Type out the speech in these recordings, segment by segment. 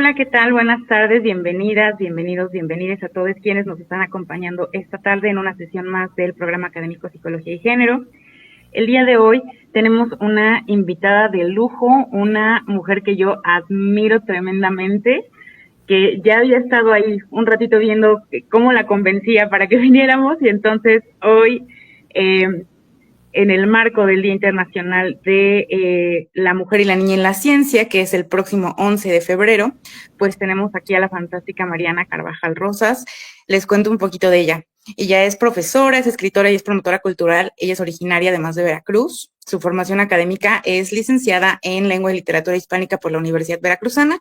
Hola, ¿qué tal? Buenas tardes, bienvenidas, bienvenidos, bienvenidas a todos quienes nos están acompañando esta tarde en una sesión más del programa académico Psicología y Género. El día de hoy tenemos una invitada de lujo, una mujer que yo admiro tremendamente, que ya había estado ahí un ratito viendo cómo la convencía para que viniéramos y entonces hoy en el marco del Día Internacional de la Mujer y la Niña en la Ciencia, que es el próximo 11 de febrero, pues tenemos aquí a la fantástica Mariana Carvajal Rosas. Les cuento un poquito de ella. Ella es profesora, es escritora y es promotora cultural. Ella es originaria además de Veracruz. Su formación académica es licenciada en Lengua y Literatura Hispánica por la Universidad Veracruzana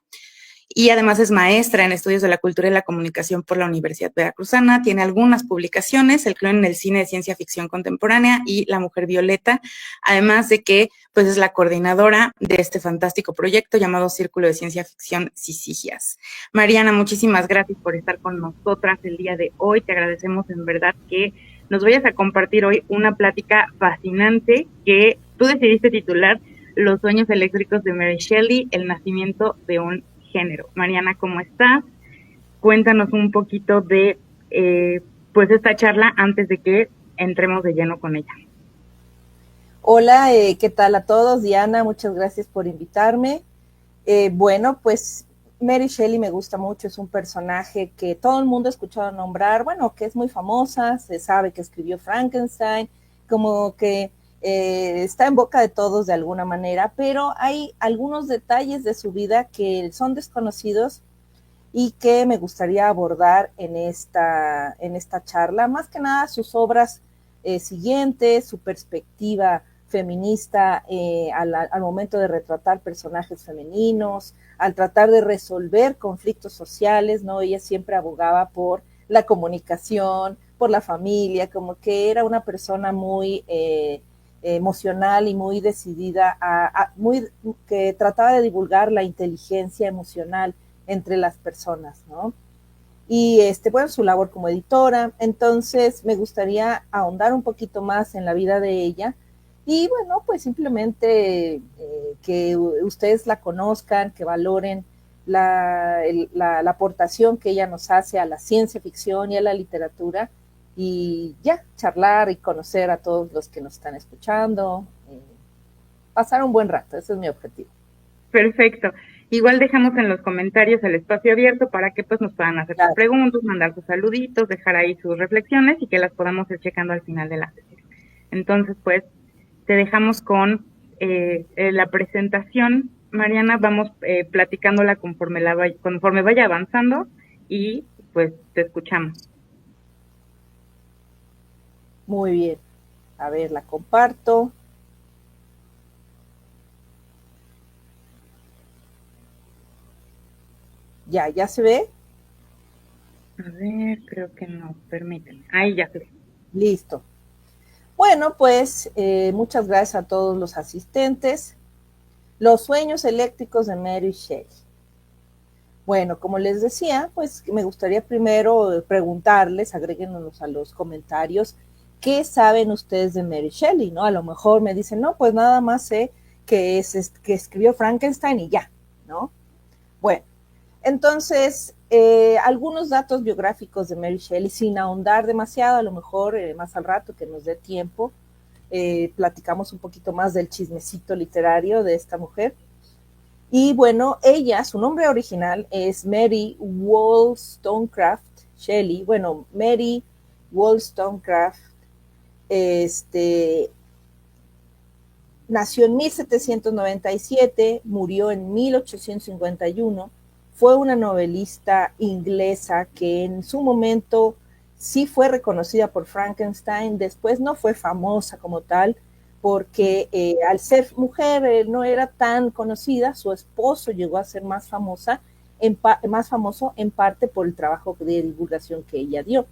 y además es maestra en estudios de la cultura y la comunicación por la Universidad Veracruzana. Tiene algunas publicaciones, El clon en el cine de ciencia ficción contemporánea y La mujer violeta, además de que pues es la coordinadora de este fantástico proyecto llamado Círculo de Ciencia Ficción Sisigias. Mariana, muchísimas gracias por estar con nosotras el día de hoy. Te agradecemos en verdad que nos vayas a compartir hoy una plática fascinante que tú decidiste titular Los sueños eléctricos de Mary Shelley, el nacimiento de un género. Mariana, ¿cómo estás? Cuéntanos un poquito de pues esta charla antes de que entremos de lleno con ella. Hola, ¿qué tal a todos? Diana, muchas gracias por invitarme. Bueno, pues Mary Shelley me gusta mucho, es un personaje que todo el mundo ha escuchado nombrar, bueno, que es muy famosa, se sabe que escribió Frankenstein, como que está en boca de todos de alguna manera, pero hay algunos detalles de su vida que son desconocidos y que me gustaría abordar en esta charla, más que nada sus obras siguientes, su perspectiva feminista al momento de retratar personajes femeninos, al tratar de resolver conflictos sociales, ¿no? Ella siempre abogaba por la comunicación, por la familia, como que era una persona muy emocional y muy decidida, que trataba de divulgar la inteligencia emocional entre las personas, ¿no? Y bueno, su labor como editora. Entonces me gustaría ahondar un poquito más en la vida de ella y bueno, pues simplemente que ustedes la conozcan, que valoren la aportación que ella nos hace a la ciencia ficción y a la literatura y ya, charlar y conocer a todos los que nos están escuchando, pasar un buen rato, ese es mi objetivo. Perfecto. Igual dejamos en los comentarios el espacio abierto para que pues nos puedan hacer sus preguntas, mandar sus saluditos, dejar ahí sus reflexiones y que las podamos ir checando al final de la sesión. Entonces, pues, te dejamos con la presentación. Mariana, vamos platicándola conforme vaya avanzando y pues te escuchamos. Muy bien. A ver, la comparto. ¿Ya se ve? A ver, creo que no, permítanme. Ahí ya se ve. Listo. Bueno, pues muchas gracias a todos los asistentes. Los sueños eléctricos de Mary Shelley. Bueno, como les decía, pues me gustaría primero preguntarles, agréguenos a los comentarios, ¿qué saben ustedes de Mary Shelley? ¿No? A lo mejor me dicen, no, pues nada más sé que escribió Frankenstein y ya, ¿no? Bueno, entonces, algunos datos biográficos de Mary Shelley, sin ahondar demasiado, a lo mejor más al rato que nos dé tiempo, platicamos un poquito más del chismecito literario de esta mujer. Y bueno, ella, su nombre original es Mary Wollstonecraft Shelley. Bueno, Mary Wollstonecraft nació en 1797, murió en 1851. Fue una novelista inglesa que en su momento sí fue reconocida por Frankenstein, después no fue famosa como tal, porque al ser mujer no era tan conocida. Su esposo llegó a ser más famoso en parte por el trabajo de divulgación que ella dio.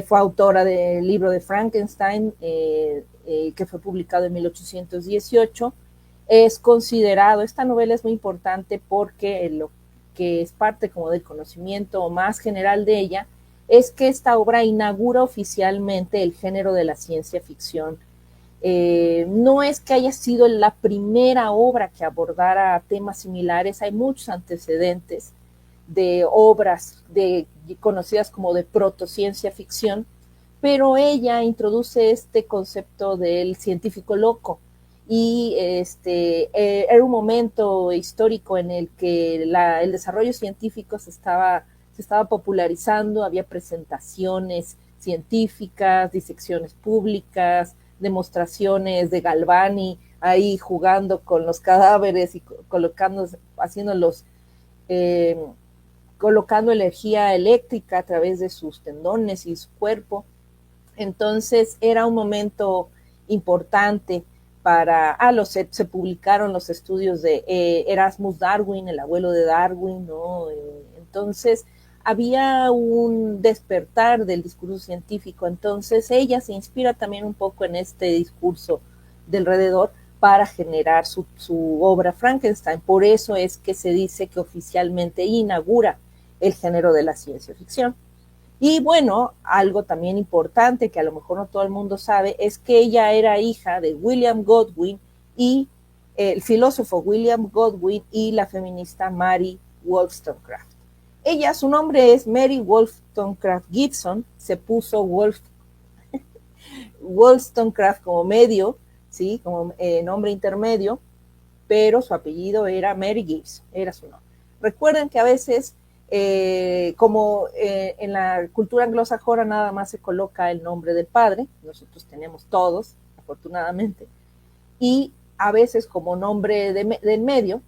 Fue autora del libro de Frankenstein, que fue publicado en 1818. Es considerado, esta novela es muy importante porque lo que es parte como del conocimiento más general de ella es que esta obra inaugura oficialmente el género de la ciencia ficción No es que haya sido la primera obra que abordara temas similares, hay muchos antecedentes de obras conocidas como de protociencia ficción, pero ella introduce este concepto del científico loco, y era un momento histórico en el que el desarrollo científico se estaba popularizando, había presentaciones científicas, disecciones públicas, demostraciones de Galvani ahí jugando con los cadáveres y eh, colocando energía eléctrica a través de sus tendones y su cuerpo. Entonces era un momento importante se publicaron los estudios de Erasmus Darwin, el abuelo de Darwin, ¿no? Entonces había un despertar del discurso científico, entonces ella se inspira también un poco en este discurso de alrededor para generar su obra Frankenstein. Por eso es que se dice que oficialmente inaugura el género de la ciencia ficción. Y bueno, algo también importante que a lo mejor no todo el mundo sabe es que ella era hija de William Godwin y el filósofo William Godwin y la feminista Mary Wollstonecraft. Ella, su nombre es Mary Wollstonecraft Gibson, se puso Wollstonecraft como medio, ¿sí? Como nombre intermedio, pero su apellido era Mary Gibson, era su nombre. Recuerden que a veces en la cultura anglosajona nada más se coloca el nombre del padre, nosotros tenemos todos, afortunadamente, y a veces como nombre del medio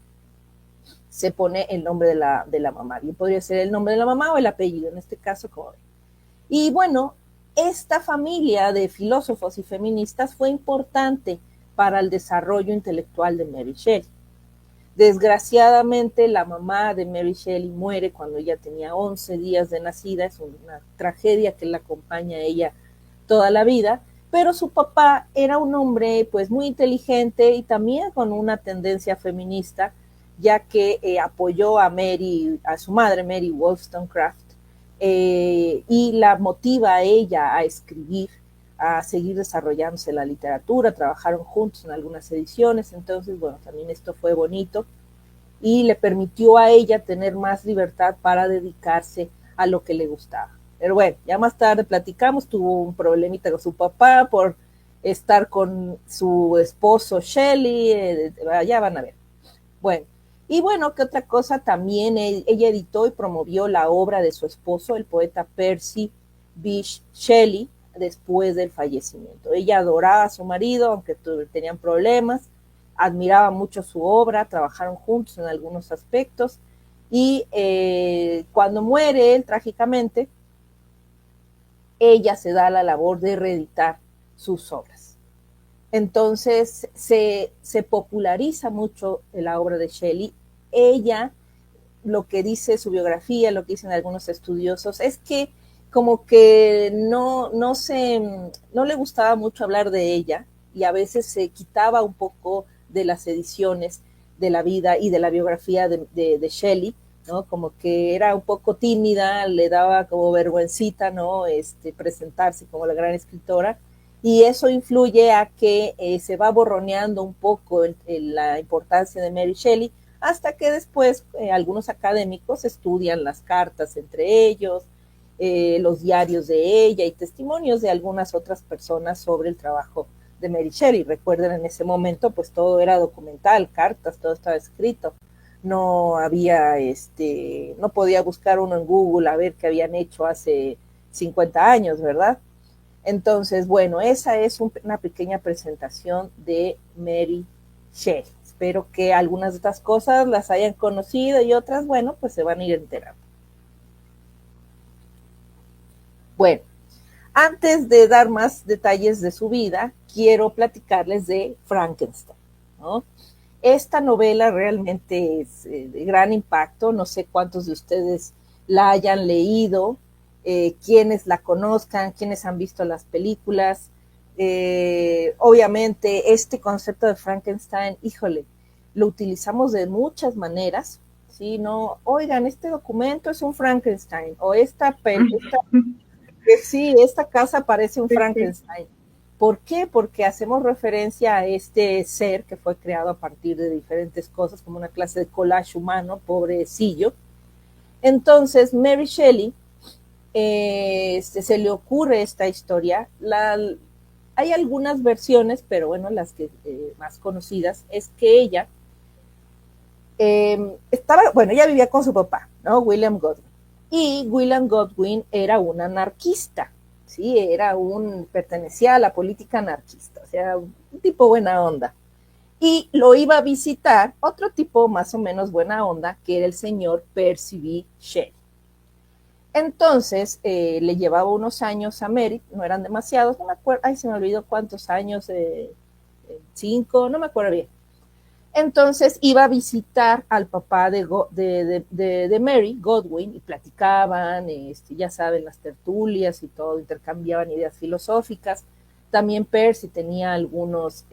se pone el nombre de la mamá. Bien podría ser el nombre de la mamá o el apellido, en este caso como. Y bueno, esta familia de filósofos y feministas fue importante para el desarrollo intelectual de Mary Shelley. Desgraciadamente, la mamá de Mary Shelley muere cuando ella tenía 11 días de nacida, es una tragedia que la acompaña a ella toda la vida, pero su papá era un hombre pues muy inteligente y también con una tendencia feminista, ya que apoyó a su madre Mary Wollstonecraft, y la motiva a ella a escribir, a seguir desarrollándose la literatura, trabajaron juntos en algunas ediciones, entonces, bueno, también esto fue bonito y le permitió a ella tener más libertad para dedicarse a lo que le gustaba. Pero bueno, ya más tarde platicamos, tuvo un problemita con su papá por estar con su esposo Shelley, ya van a ver. Bueno, y bueno, ¿qué otra cosa? También ella editó y promovió la obra de su esposo, el poeta Percy Bysshe Shelley, después del fallecimiento. Ella adoraba a su marido, aunque tenían problemas, admiraba mucho su obra, trabajaron juntos en algunos aspectos, y cuando muere él trágicamente, ella se da a la labor de reeditar sus obras. Entonces se populariza mucho la obra de Shelley. Ella, lo que dice su biografía, lo que dicen algunos estudiosos, es que como que no le gustaba mucho hablar de ella y a veces se quitaba un poco de las ediciones de la vida y de la biografía de Shelley, ¿no? Como que era un poco tímida, le daba como vergüencita, ¿no? Presentarse como la gran escritora, y eso influye a que se va borroneando un poco la importancia de Mary Shelley, hasta que después algunos académicos estudian las cartas entre ellos, los diarios de ella y testimonios de algunas otras personas sobre el trabajo de Mary Shelley. Recuerden, en ese momento pues todo era documental, cartas, todo estaba escrito. No había, no podía buscar uno en Google a ver qué habían hecho hace 50 años, ¿verdad? Entonces, bueno, esa es una pequeña presentación de Mary Shelley. Espero que algunas de estas cosas las hayan conocido y otras, bueno, pues se van a ir enterando. Bueno, antes de dar más detalles de su vida, quiero platicarles de Frankenstein, ¿no? Esta novela realmente es de gran impacto, no sé cuántos de ustedes la hayan leído, quienes la conozcan, quienes han visto las películas. Obviamente este concepto de Frankenstein, híjole, lo utilizamos de muchas maneras, ¿sí? No, oigan, este documento es un Frankenstein, o esta casa parece un Frankenstein. ¿Por qué? Porque hacemos referencia a este ser que fue creado a partir de diferentes cosas, como una clase de collage humano, pobrecillo. Entonces, Mary Shelley, se le ocurre esta historia. Hay algunas versiones, pero bueno, las que más conocidas es que ella ella vivía con su papá, ¿no? William Godwin. Y William Godwin era un anarquista, ¿sí? Pertenecía a la política anarquista, o sea, un tipo buena onda. Y lo iba a visitar otro tipo más o menos buena onda, que era el señor Percy B. Shelley. Entonces, le llevaba unos años a Mary, no eran demasiados, no me acuerdo, se me olvidó cuántos años, 5, no me acuerdo bien. Entonces iba a visitar al papá de Mary, Godwin, y platicaban, ya saben, las tertulias y todo, intercambiaban ideas filosóficas. También Percy tenía algunos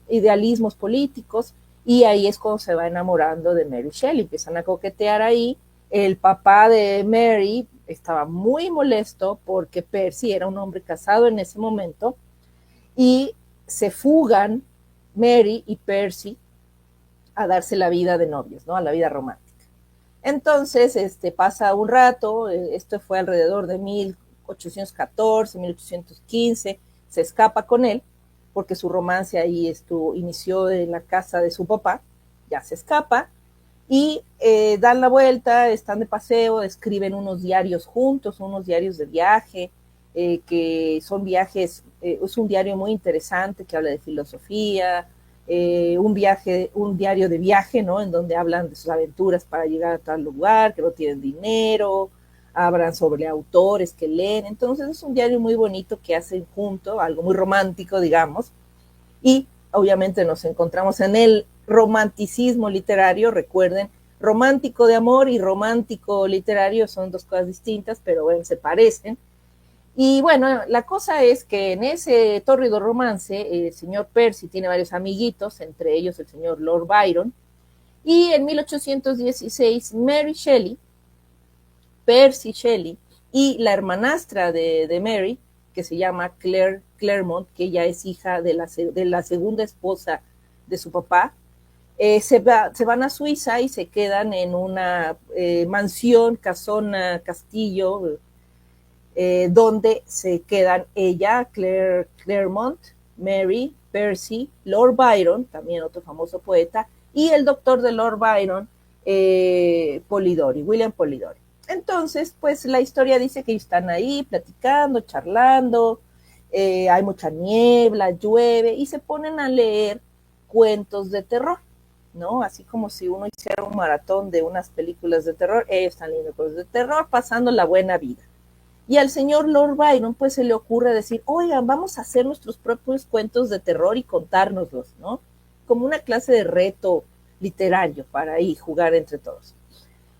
idealismos políticos, y ahí es cuando se va enamorando de Mary Shelley, empiezan a coquetear ahí. El papá de Mary estaba muy molesto porque Percy era un hombre casado en ese momento, y se fugan Mary y Percy a darse la vida de novios, ¿no? A la vida romántica. Entonces, pasa un rato, esto fue alrededor de 1814, 1815, se escapa con él, porque su romance ahí inició en la casa de su papá, ya se escapa, y dan la vuelta, están de paseo, escriben unos diarios juntos, unos diarios de viaje, que son viajes, es un diario muy interesante que habla de filosofía, un diario de viaje, ¿no? En donde hablan de sus aventuras para llegar a tal lugar, que no tienen dinero, hablan sobre autores que leen. Entonces es un diario muy bonito que hacen junto, algo muy romántico, digamos, y obviamente nos encontramos en el romanticismo literario. Recuerden, romántico de amor y romántico literario son dos cosas distintas, pero bueno, se parecen. Y bueno, la cosa es que en ese tórrido romance, el señor Percy tiene varios amiguitos, entre ellos el señor Lord Byron, y en 1816 Mary Shelley, Percy Shelley, y la hermanastra de Mary, que se llama Claire Claremont, que ella es hija de la segunda esposa de su papá, se van a Suiza y se quedan en una mansión, casona, castillo, donde se quedan ella, Claremont, Mary, Percy, Lord Byron, también otro famoso poeta, y el doctor de Lord Byron, Polidori, William Polidori. Entonces, pues la historia dice que están ahí platicando, charlando, hay mucha niebla, llueve, y se ponen a leer cuentos de terror, ¿no? Así como si uno hiciera un maratón de unas películas de terror, ellos están leyendo cosas de terror, pasando la buena vida. Y al señor Lord Byron pues se le ocurre decir, oigan, vamos a hacer nuestros propios cuentos de terror y contárnoslos, ¿no? Como una clase de reto literario para ahí jugar entre todos.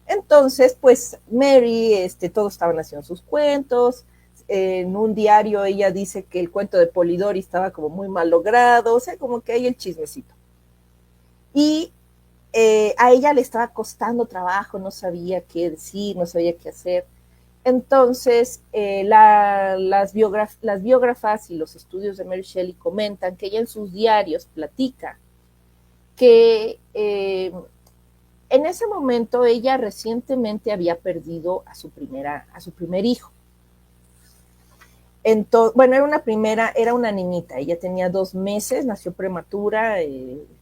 Entonces, pues Mary, todos estaban haciendo sus cuentos. En un diario ella dice que el cuento de Polidori estaba como muy mal logrado, o sea, como que hay el chismecito. Y a ella le estaba costando trabajo, no sabía qué decir, no sabía qué hacer. Entonces, las biógrafas y los estudios de Mary Shelley comentan que ella en sus diarios platica que en ese momento ella recientemente había perdido a su primer hijo. Entonces, bueno, era una niñita, ella tenía 2 meses, nació prematura,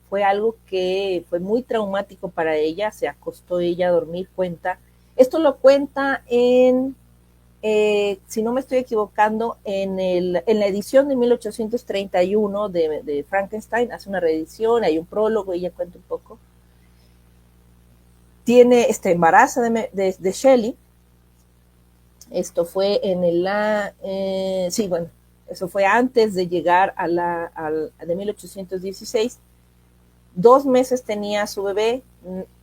fue algo que fue muy traumático para ella, se acostó ella a dormir, esto lo cuenta si no me estoy equivocando, en la edición de 1831 de Frankenstein, hace una reedición, hay un prólogo, ella cuenta un poco. Tiene este embarazo de Shelley. Esto fue eso fue antes de llegar de 1816. 2 meses tenía a su bebé,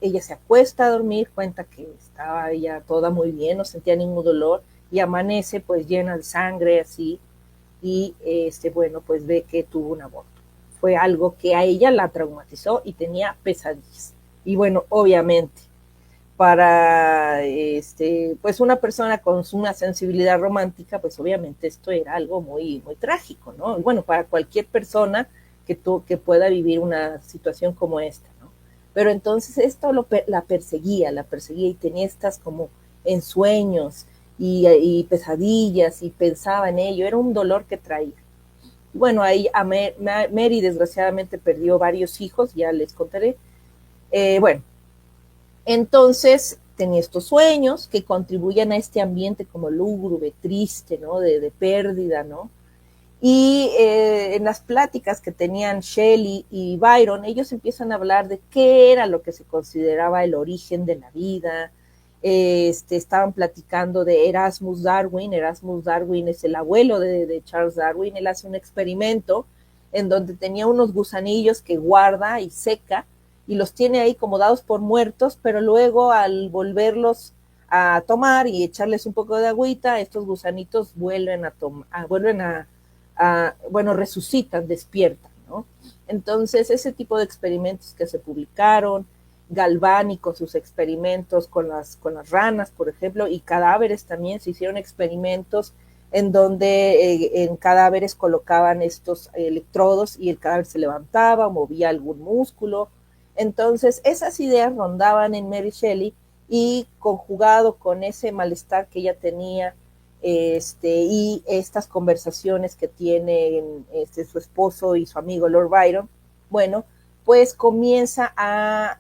ella se acuesta a dormir, cuenta que estaba ella toda muy bien, no sentía ningún dolor, y amanece pues llena de sangre así, y pues ve que tuvo un aborto. Fue algo que a ella la traumatizó y tenía pesadillas. Y bueno, obviamente, para pues una persona con una sensibilidad romántica, pues obviamente esto era algo muy, muy trágico, ¿no? Bueno, para cualquier persona que pueda vivir una situación como esta, ¿no? Pero entonces esto la perseguía y tenía estas como ensueños y pesadillas y pensaba en ello, era un dolor que traía. Bueno, ahí Mary desgraciadamente perdió varios hijos, ya les contaré. Bueno, entonces tenía estos sueños que contribuían a este ambiente como lúgubre, triste, ¿no? De pérdida, ¿no? Y en las pláticas que tenían Shelley y Byron, ellos empiezan a hablar de qué era lo que se consideraba el origen de la vida. Estaban platicando de Erasmus Darwin. Erasmus Darwin es el abuelo de Charles Darwin. Él hace un experimento en donde tenía unos gusanillos que guarda y seca y los tiene ahí como dados por muertos, pero luego al volverlos a tomar y echarles un poco de agüita, estos gusanitos vuelven bueno, resucitan, despiertan, ¿no? Entonces, ese tipo de experimentos que se publicaron, Galvani con sus experimentos con las ranas, por ejemplo, y cadáveres también, se hicieron experimentos en donde en cadáveres colocaban estos electrodos y el cadáver se levantaba, movía algún músculo. Entonces, esas ideas rondaban en Mary Shelley y conjugado con ese malestar que ella tenía y estas conversaciones que tienen su esposo y su amigo Lord Byron, bueno, pues comienza a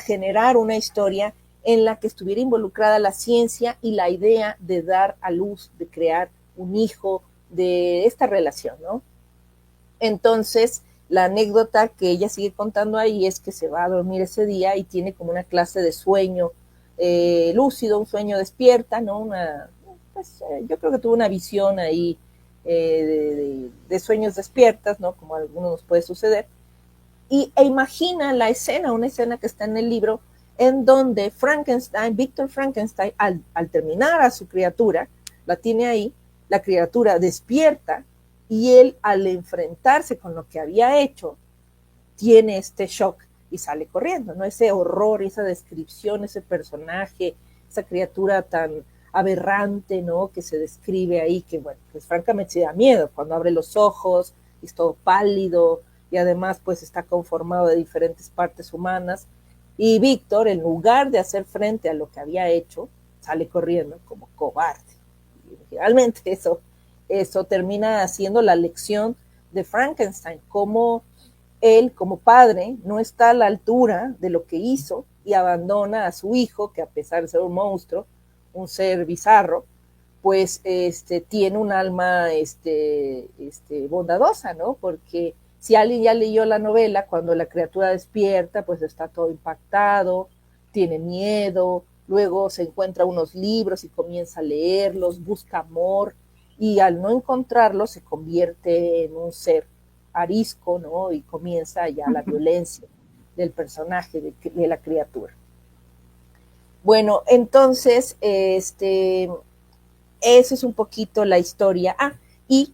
generar una historia en la que estuviera involucrada la ciencia y la idea de dar a luz, de crear un hijo, de esta relación, ¿no? Entonces, la anécdota que ella sigue contando ahí es que se va a dormir ese día y tiene como una clase de sueño lúcido, un sueño despierta, ¿no? Yo creo que tuvo una visión ahí de sueños despiertas, ¿no? Como a algunos nos puede suceder. E imagina la escena, una escena que está en el libro, en donde Víctor Frankenstein, al terminar a su criatura, la tiene ahí, la criatura despierta y él, al enfrentarse con lo que había hecho, tiene este shock y sale corriendo, ¿no? Ese horror, esa descripción, ese personaje, esa criatura tan aberrante, ¿no? Que se describe ahí, que bueno, pues francamente se da miedo cuando abre los ojos, es todo pálido y además pues está conformado de diferentes partes humanas. Y Víctor, en lugar de hacer frente a lo que había hecho, sale corriendo como cobarde. Y realmente eso termina siendo la lección de Frankenstein, como él como padre no está a la altura de lo que hizo y abandona a su hijo, que a pesar de ser un monstruo, un ser bizarro, pues tiene un alma bondadosa, ¿no? Porque si alguien ya leyó la novela, cuando la criatura despierta, pues está todo impactado, tiene miedo, luego se encuentra unos libros y comienza a leerlos, busca amor, y al no encontrarlo se convierte en un ser arisco, ¿no? Y comienza ya la violencia del personaje, de la criatura. Bueno, entonces, eso es un poquito la historia. Y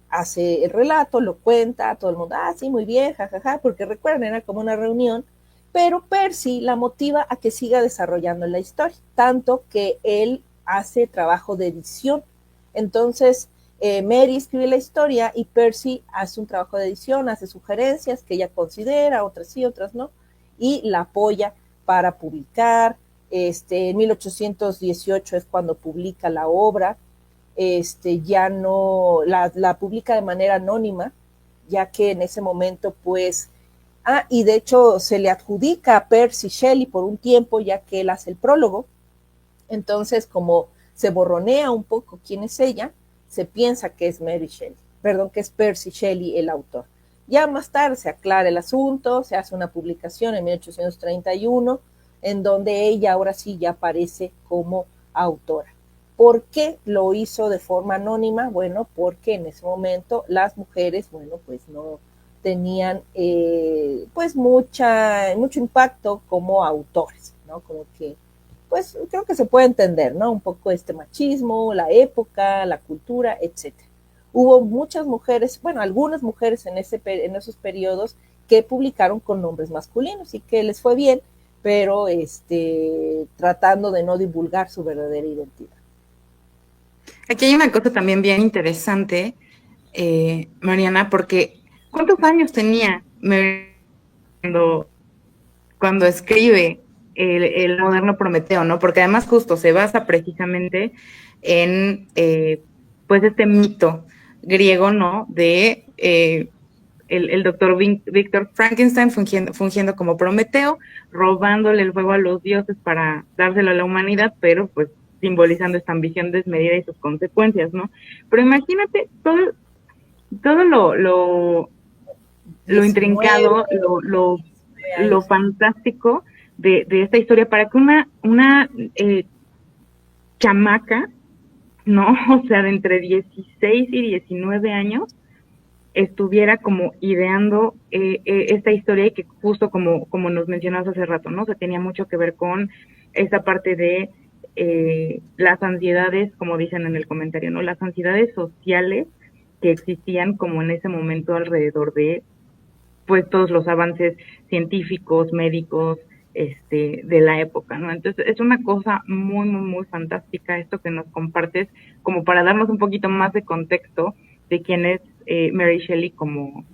hace el relato, lo cuenta, todo el mundo, sí, muy bien, jajaja, porque recuerden, era como una reunión, pero Percy la motiva a que siga desarrollando la historia, tanto que él hace trabajo de edición. Entonces, Mary escribe la historia y Percy hace un trabajo de edición, hace sugerencias que ella considera, otras sí, otras no, y la apoya para publicar. En 1818 es cuando publica la obra, ya no la publica de manera anónima, ya que en ese momento pues, y de hecho se le adjudica a Percy Shelley por un tiempo, ya que él hace el prólogo. Entonces, como se borronea un poco quién es ella, se piensa que es Mary Shelley, perdón, que es Percy Shelley el autor. Ya más tarde se aclara el asunto, se hace una publicación en 1831, en donde ella ahora sí ya aparece como autora. ¿Por qué lo hizo de forma anónima? Bueno, porque en ese momento las mujeres, bueno, pues no tenían pues mucho impacto como autores, ¿no? Como que, pues creo que se puede entender, ¿no? Un poco este machismo, la época, la cultura, etcétera. Hubo muchas mujeres, bueno, algunas mujeres en esos periodos que publicaron con nombres masculinos y que les fue bien, pero tratando de no divulgar su verdadera identidad. Aquí hay una cosa también bien interesante, Mariana, porque ¿cuántos años tenía cuando escribe el moderno Prometeo, ¿no? Porque además justo se basa precisamente en pues este mito griego, ¿no? De el doctor Víctor Frankenstein fungiendo como Prometeo, robándole el fuego a los dioses para dárselo a la humanidad, pero pues simbolizando esta ambición desmedida y sus consecuencias, ¿no? Pero imagínate todo lo 19, intrincado, 19 lo años. fantástico de esta historia para que una chamaca, ¿no? O sea, de entre 16 y 19 años, estuviera como ideando esta historia y que justo como nos mencionabas hace rato, ¿no? O sea, tenía mucho que ver con esa parte de las ansiedades, como dicen en el comentario, ¿no? Las ansiedades sociales que existían como en ese momento alrededor de pues todos los avances científicos, médicos, de la época, ¿no? Entonces es una cosa muy, muy, muy fantástica esto que nos compartes, como para darnos un poquito más de contexto de quién es Mary Shelley como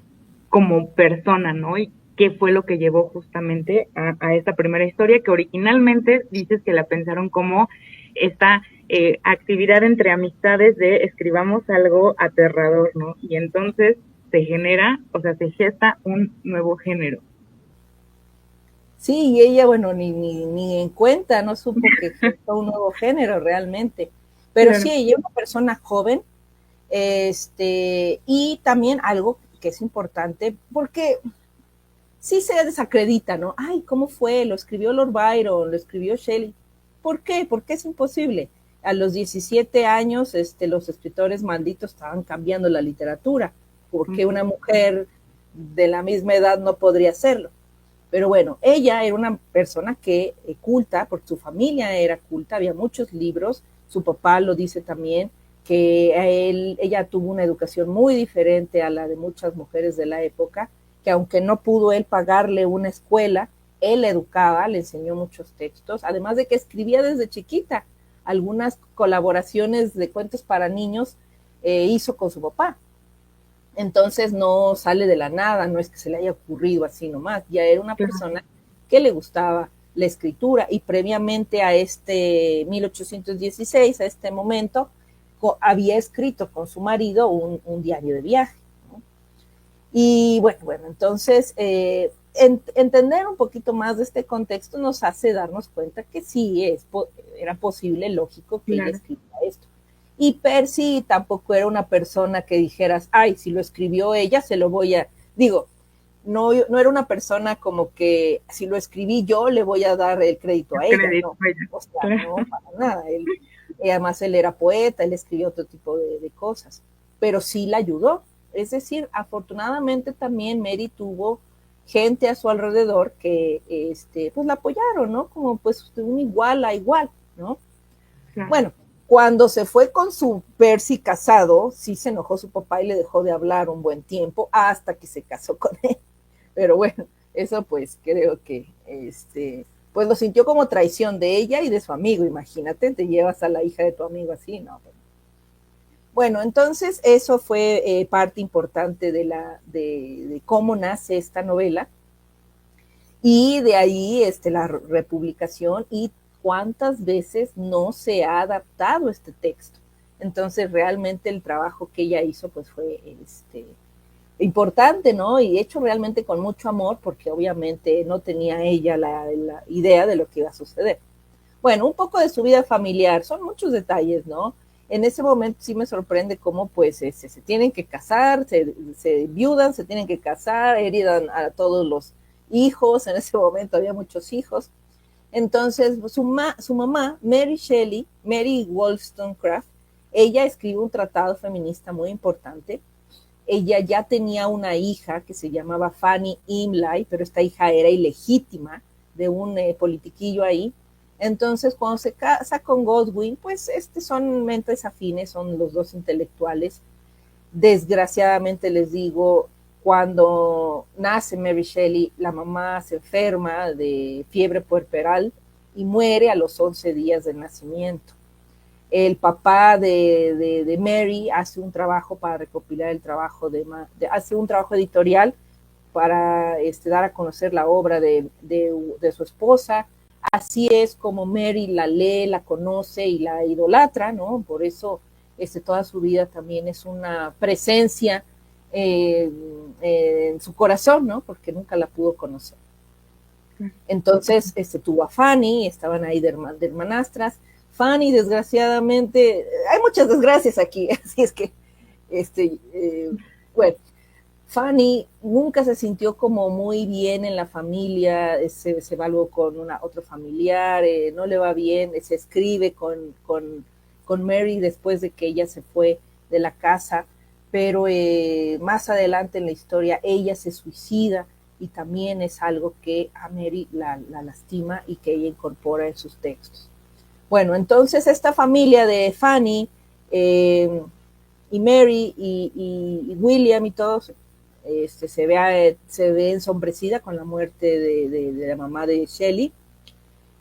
persona, ¿no? Y qué fue lo que llevó justamente a esta primera historia, que originalmente dices que la pensaron como esta actividad entre amistades de escribamos algo aterrador, ¿no? Y entonces se genera, o sea, se gesta un nuevo género. Sí, y ella, bueno, ni en cuenta, no supo que gestó un nuevo género realmente. Pero Claro. sí, ella es una persona joven, y también algo que es importante, porque sí se desacredita, ¿no? Ay, ¿cómo fue? Lo escribió Lord Byron, lo escribió Shelley. ¿Por qué? Porque es imposible. A los 17 años, los escritores malditos estaban cambiando la literatura, porque una mujer de la misma edad no podría hacerlo. Pero bueno, ella era una persona que culta, porque su familia era culta, había muchos libros, su papá lo dice también, que ella tuvo una educación muy diferente a la de muchas mujeres de la época, que aunque no pudo él pagarle una escuela, él la educaba, le enseñó muchos textos, además de que escribía desde chiquita, algunas colaboraciones de cuentos para niños hizo con su papá. Entonces no sale de la nada, no es que se le haya ocurrido así nomás, ya era una persona que le gustaba la escritura y previamente a 1816, a este momento, había escrito con su marido un diario de viaje, ¿no? Y bueno, entonces entender un poquito más de este contexto nos hace darnos cuenta que sí, era posible, lógico, que ella escribiera esto. Y Percy tampoco era una persona que dijeras, ay, si lo escribió ella, se lo voy a... Digo, no era una persona como que si lo escribí yo, le voy a dar el crédito a ella, no. O sea, no, para nada. Además, él era poeta, él escribió otro tipo de cosas, pero sí la ayudó. Es decir, afortunadamente también Mary tuvo gente a su alrededor que pues la apoyaron, ¿no? Como pues de un igual a igual, ¿no? Bueno, cuando se fue con su Percy casado, sí se enojó su papá y le dejó de hablar un buen tiempo hasta que se casó con él. Pero bueno, eso pues creo que pues lo sintió como traición de ella y de su amigo. Imagínate, te llevas a la hija de tu amigo así, ¿no? Bueno, entonces eso fue parte importante de cómo nace esta novela y de ahí la republicación y cuántas veces no se ha adaptado este texto. Entonces realmente el trabajo que ella hizo pues fue importante, ¿no? Y hecho realmente con mucho amor porque obviamente no tenía ella la idea de lo que iba a suceder. Bueno, un poco de su vida familiar, son muchos detalles, ¿no? En ese momento sí me sorprende cómo pues se tienen que casar, se viudan, se tienen que casar, heridan a todos los hijos, en ese momento había muchos hijos. Entonces su mamá, Mary Shelley, Mary Wollstonecraft, ella escribe un tratado feminista muy importante. Ella ya tenía una hija que se llamaba Fanny Imlay, pero esta hija era ilegítima de un politiquillo ahí. Entonces, cuando se casa con Godwin, pues son mentes afines, son los dos intelectuales. Desgraciadamente les digo, cuando nace Mary Shelley, la mamá se enferma de fiebre puerperal y muere a los 11 días del nacimiento. El papá de Mary hace un trabajo para recopilar el trabajo, hace un trabajo editorial para dar a conocer la obra de su esposa. Así es como Mary la lee, la conoce y la idolatra, ¿no? Por eso toda su vida también es una presencia en su corazón, ¿no? Porque nunca la pudo conocer. Entonces tuvo a Fanny, estaban ahí de hermanastras. Fanny, desgraciadamente, hay muchas desgracias aquí, así es que, bueno, Fanny nunca se sintió como muy bien en la familia, se va luego con otro familiar, no le va bien, se escribe con Mary después de que ella se fue de la casa, pero más adelante en la historia ella se suicida y también es algo que a Mary la lastima y que ella incorpora en sus textos. Bueno, entonces esta familia de Fanny y Mary y William y todos se ve ensombrecida con la muerte de la mamá de Shelley,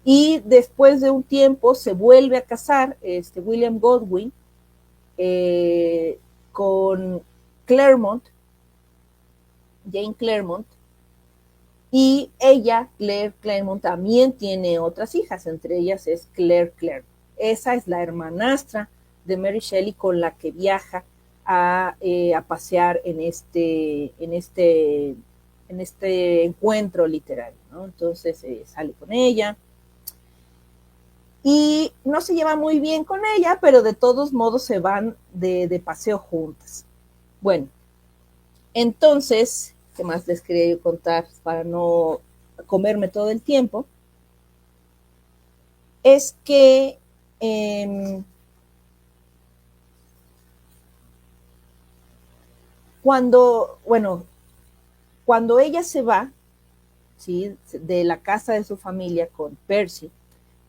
y después de un tiempo se vuelve a casar William Godwin con Jane Claremont, y ella, Claire Claremont, también tiene otras hijas, entre ellas es Claire Claremont. Esa es la hermanastra de Mary Shelley con la que viaja a pasear en este encuentro literario, ¿no? Entonces sale con ella y no se lleva muy bien con ella, pero de todos modos se van de paseo juntas. Bueno, entonces, ¿qué más les quería yo contar para no comerme todo el tiempo? Es que cuando ella se va, ¿sí?, de la casa de su familia con Percy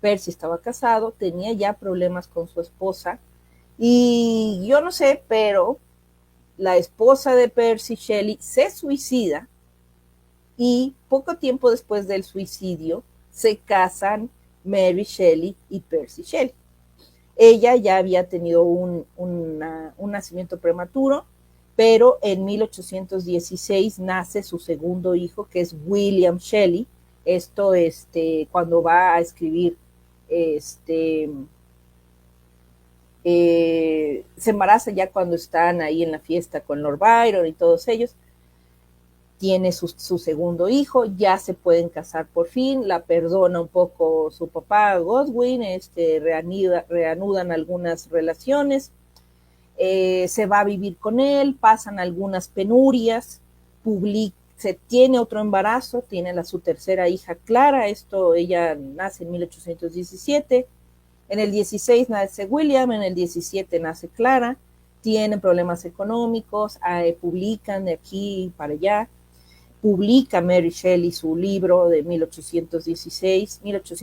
estaba casado, tenía ya problemas con su esposa, y yo no sé, pero la esposa de Percy, Shelley, se suicida, y poco tiempo después del suicidio se casan Mary Shelley y Percy Shelley. Ella ya había tenido un nacimiento prematuro, pero en 1816 nace su segundo hijo, que es William Shelley. Esto cuando va a escribir, se embaraza ya cuando están ahí en la fiesta con Lord Byron y todos ellos. Tiene su segundo hijo, ya se pueden casar por fin, la perdona un poco su papá Godwin, reanudan algunas relaciones, se va a vivir con él, pasan algunas penurias, se tiene otro embarazo, tiene su tercera hija Clara, ella nace en 1817, en el 16 nace William, en el 17 nace Clara, tienen problemas económicos, publican de aquí para allá. Publica Mary Shelley su libro de 1818,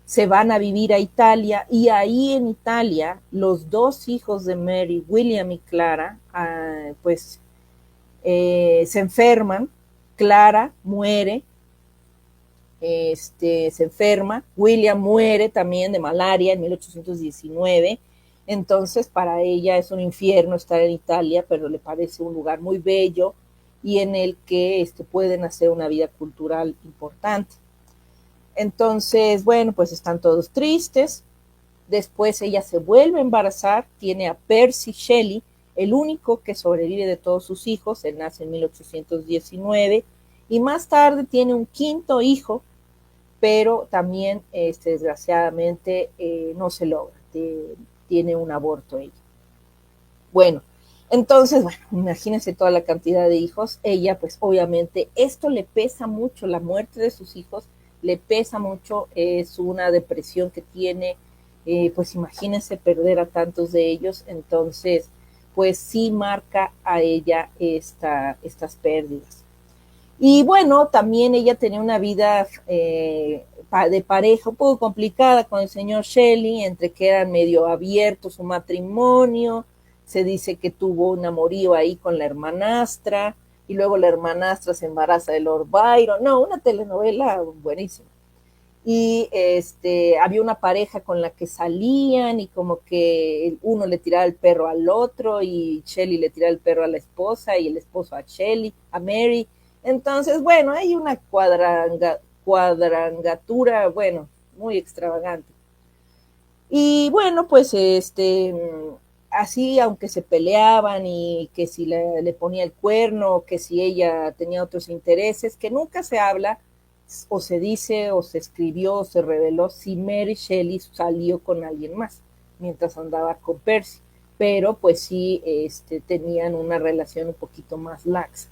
se van a vivir a Italia, y ahí en Italia los dos hijos de Mary, William y Clara, se enferman. Clara muere, se enferma, William muere también de malaria en 1819, entonces para ella es un infierno estar en Italia, pero le parece un lugar muy bello y en el que pueden hacer una vida cultural importante. Entonces, bueno, pues están todos tristes. Después ella se vuelve a embarazar, tiene a Percy Shelley, el único que sobrevive de todos sus hijos, él nace en 1819, y más tarde tiene un quinto hijo, pero también desgraciadamente no se logra, tiene un aborto ella. Bueno, entonces, imagínense toda la cantidad de hijos. Ella, pues obviamente, esto le pesa mucho, la muerte de sus hijos le pesa mucho, es una depresión que tiene, pues imagínense perder a tantos de ellos, entonces, pues sí marca a ella estas pérdidas. Y bueno, también ella tenía una vida de pareja un poco complicada con el señor Shelley, entre que eran medio abiertos su matrimonio, se dice que tuvo un amorío ahí con la hermanastra, y luego la hermanastra se embaraza de Lord Byron. No, una telenovela buenísima. Y había una pareja con la que salían y como que uno le tiraba el perro al otro y Shelley le tiraba el perro a la esposa y el esposo a Shelley, a Mary. Entonces, bueno, hay una cuadrangatura, bueno, muy extravagante. Y bueno, pues así, aunque se peleaban y que si le ponía el cuerno, que si ella tenía otros intereses, que nunca se habla o se dice o se escribió o se reveló si Mary Shelley salió con alguien más mientras andaba con Percy, pero pues sí tenían una relación un poquito más laxa.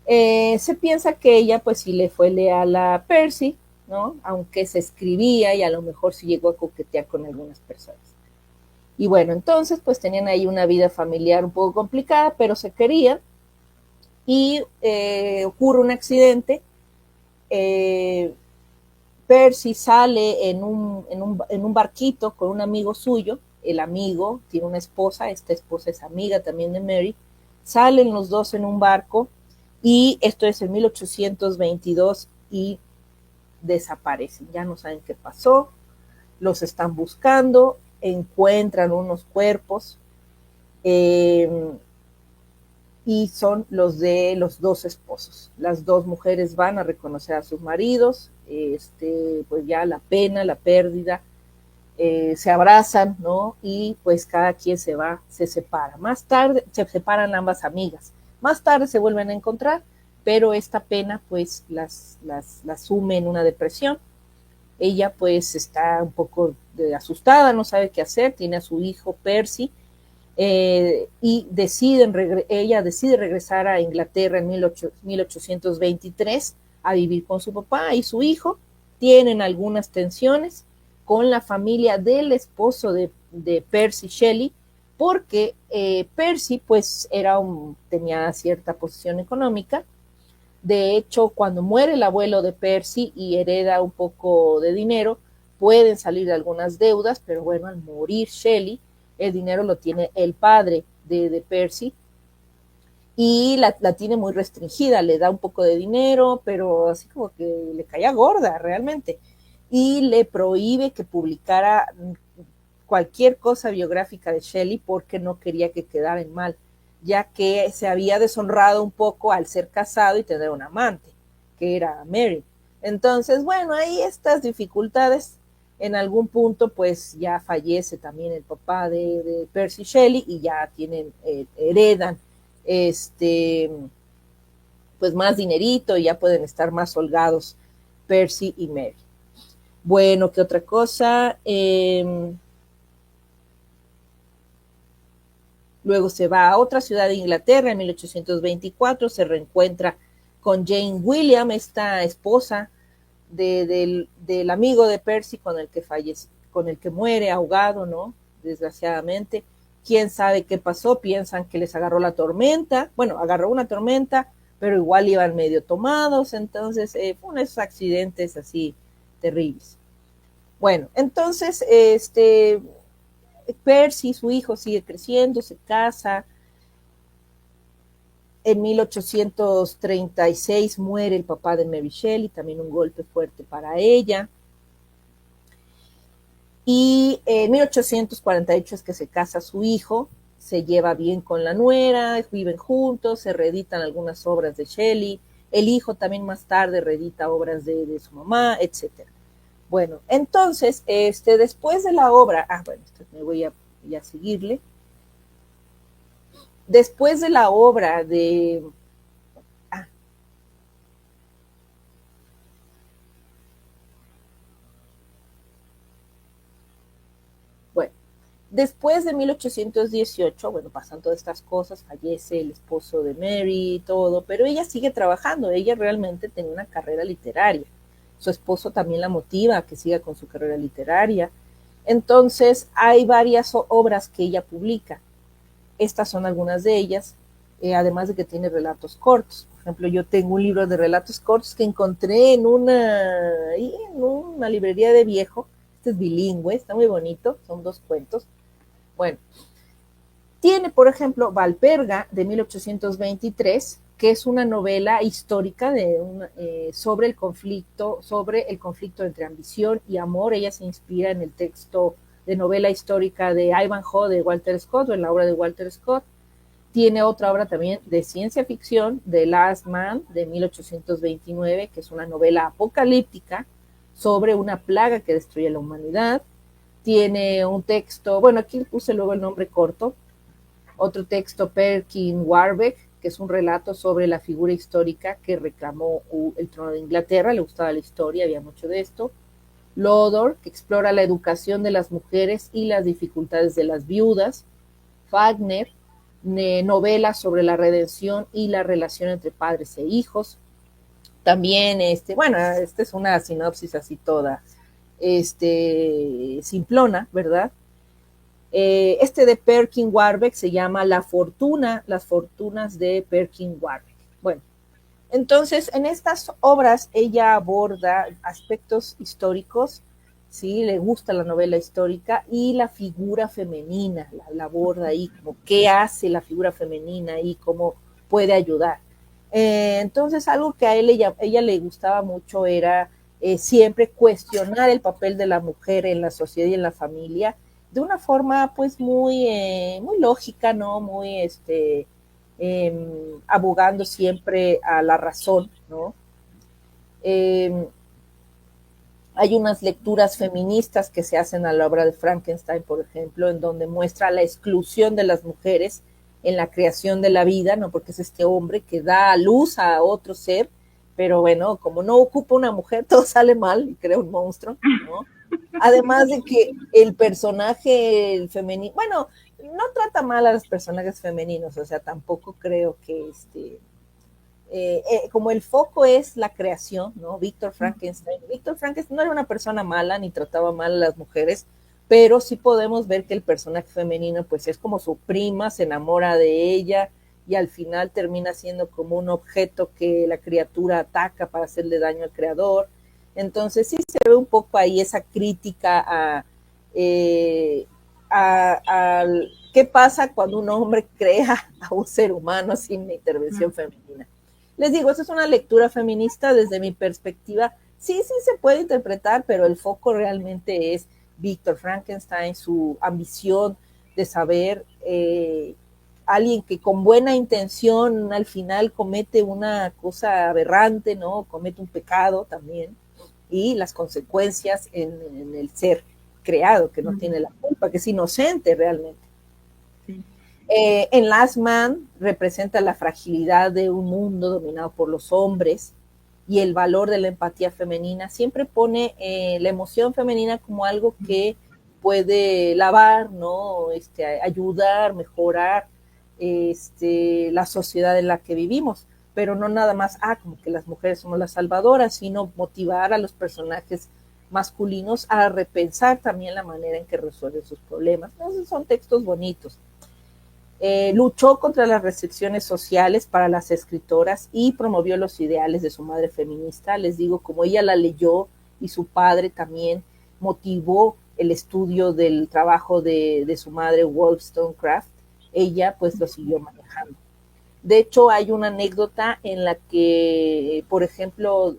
Se piensa que ella pues sí le fue leal a Percy, ¿no? Aunque se escribía y a lo mejor sí llegó a coquetear con algunas personas. Y bueno, entonces pues tenían ahí una vida familiar un poco complicada, pero se querían. Y ocurre un accidente. Percy sale en un barquito con un amigo suyo. El amigo tiene una esposa, esta esposa es amiga también de Mary. Salen los dos en un barco y esto es en 1822 y desaparecen. Ya no saben qué pasó, los están buscando, encuentran unos cuerpos y son los de los dos esposos. Las dos mujeres van a reconocer a sus maridos, pues ya la pena, la pérdida, se abrazan, ¿no? Y pues cada quien se separa. Más tarde se separan ambas amigas. Más tarde se vuelven a encontrar, pero esta pena pues las sume en una depresión. Ella pues está un poco asustada, no sabe qué hacer, tiene a su hijo Percy, y ella decide regresar a Inglaterra en 1823 a vivir con su papá y su hijo. Tienen algunas tensiones con la familia del esposo de Percy Shelley, porque Percy pues tenía cierta posición económica. De hecho, cuando muere el abuelo de Percy y hereda un poco de dinero, pueden salir algunas deudas, pero bueno, al morir Shelley, el dinero lo tiene el padre de Percy y la tiene muy restringida, le da un poco de dinero, pero así como que le caía gorda realmente, y le prohíbe que publicara cualquier cosa biográfica de Shelley porque no quería que quedara en mal, ya que se había deshonrado un poco al ser casado y tener un amante, que era Mary. Entonces, bueno, hay estas dificultades. En algún punto, pues ya fallece también el papá de Percy Shelley y ya heredan pues más dinerito y ya pueden estar más holgados Percy y Mary. Bueno, ¿qué otra cosa? Luego se va a otra ciudad de Inglaterra en 1824, se reencuentra con Jane William, esta esposa del amigo de Percy con el que muere ahogado, ¿no? Desgraciadamente. Quién sabe qué pasó, piensan que les agarró la tormenta. Bueno, agarró una tormenta, pero igual iban medio tomados, entonces fue unos accidentes así terribles. Bueno, entonces Percy, su hijo, sigue creciendo, se casa. En 1836 muere el papá de Mary Shelley, también un golpe fuerte para ella. Y en 1848 es que se casa su hijo, se lleva bien con la nuera, viven juntos, se reeditan algunas obras de Shelley. El hijo también más tarde reedita obras de su mamá, etc. Bueno, entonces, después de la obra, bueno, me voy a seguirle. Después de la obra de... Bueno, después de 1818, bueno, pasan todas estas cosas, fallece el esposo de Mary y todo, pero ella sigue trabajando, ella realmente tiene una carrera literaria. Su esposo también la motiva a que siga con su carrera literaria. Entonces, hay varias obras que ella publica. Estas son algunas de ellas, además de que tiene relatos cortos. Por ejemplo, yo tengo un libro de relatos cortos que encontré en una librería de viejo. Este es bilingüe, está muy bonito, son 2 cuentos. Bueno, Tiene, por ejemplo, Valperga, de 1823, que es una novela histórica sobre el conflicto entre ambición y amor. Ella se inspira en el texto de novela histórica de Ivanhoe de Walter Scott, o en la obra de Walter Scott. Tiene otra obra también de ciencia ficción, The Last Man, de 1829, que es una novela apocalíptica sobre una plaga que destruye la humanidad. Tiene un texto, bueno, aquí puse luego el nombre corto, otro texto, Perkin Warbeck, que es un relato sobre la figura histórica que reclamó el trono de Inglaterra, le gustaba la historia, había mucho de esto. Lodore, que explora la educación de las mujeres y las dificultades de las viudas. Wagner, novelas sobre la redención y la relación entre padres e hijos. También, esta es una sinopsis así toda, simplona, ¿verdad? De Perkin Warbeck se llama Las fortunas de Perkin Warbeck. Bueno, entonces en estas obras ella aborda aspectos históricos, ¿sí? Le gusta la novela histórica y la figura femenina, la aborda ahí, como qué hace la figura femenina y cómo puede ayudar. Entonces algo que a ella le gustaba mucho era siempre cuestionar el papel de la mujer en la sociedad y en la familia, de una forma pues muy lógica, ¿no? Muy abogando siempre a la razón, ¿no? Hay unas lecturas feministas que se hacen a la obra de Frankenstein, por ejemplo, en donde muestra la exclusión de las mujeres en la creación de la vida, ¿no? Porque es este hombre que da a luz a otro ser, pero bueno, como no ocupa una mujer, todo sale mal y crea un monstruo, ¿no? Además de que el personaje femenino, bueno, no trata mal a los personajes femeninos, o sea, tampoco creo que como el foco es la creación, ¿no? Víctor Frankenstein no era una persona mala ni trataba mal a las mujeres, pero sí podemos ver que el personaje femenino pues es como su prima, se enamora de ella y al final termina siendo como un objeto que la criatura ataca para hacerle daño al creador. Entonces sí se ve un poco ahí esa crítica a qué pasa cuando un hombre crea a un ser humano sin la intervención femenina. Les digo, esta es una lectura feminista desde mi perspectiva. Sí se puede interpretar, pero el foco realmente es Víctor Frankenstein, su ambición de saber, alguien que con buena intención al final comete una cosa aberrante, ¿no? Comete un pecado también, y las consecuencias en el ser creado, que no tiene la culpa, que es inocente realmente. Sí. En Last Man representa la fragilidad de un mundo dominado por los hombres y el valor de la empatía femenina. Siempre pone la emoción femenina como algo que puede lavar, ¿no? Ayudar, mejorar la sociedad en la que vivimos, pero no nada más, como que las mujeres somos las salvadoras, sino motivar a los personajes masculinos a repensar también la manera en que resuelven sus problemas. Entonces son textos bonitos. Luchó contra las restricciones sociales para las escritoras y promovió los ideales de su madre feminista. Les digo, como ella la leyó y su padre también motivó el estudio del trabajo de su madre Wollstonecraft, ella pues lo siguió manejando. De hecho, hay una anécdota en la que, por ejemplo,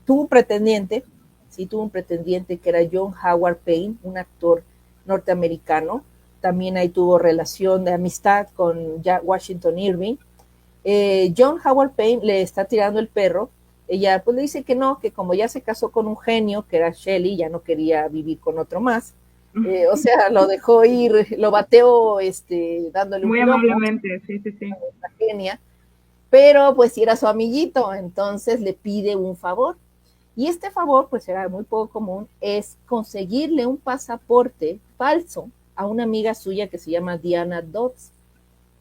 tuvo un pretendiente que era John Howard Payne, un actor norteamericano. También ahí tuvo relación de amistad con Washington Irving. John Howard Payne le está tirando el perro. Ella pues le dice que no, que como ya se casó con un genio, que era Shelley, ya no quería vivir con otro más. O sea, lo dejó ir, lo bateó dándole muy un amablemente, sí. La genia, pero pues si era su amiguito, entonces le pide un favor. Y este favor, pues era muy poco común, es conseguirle un pasaporte falso a una amiga suya que se llama Diana Dodds.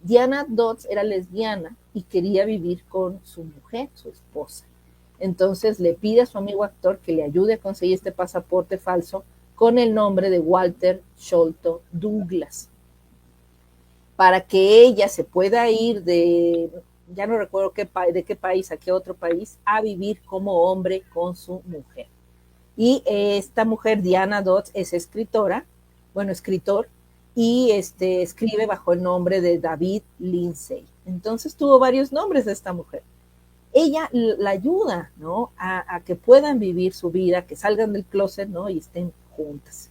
Diana Dodds era lesbiana y quería vivir con su mujer, su esposa. Entonces le pide a su amigo actor que le ayude a conseguir este pasaporte falso con el nombre de Walter Sholto Douglas, para que ella se pueda ir ya no recuerdo de qué país a qué otro país, a vivir como hombre con su mujer. Y esta mujer, Diana Dodds, es escritor, y escribe bajo el nombre de David Lindsay. Entonces tuvo varios nombres de esta mujer. Ella la ayuda, ¿no? A que puedan vivir su vida, que salgan del closet, ¿no? Y estén juntas.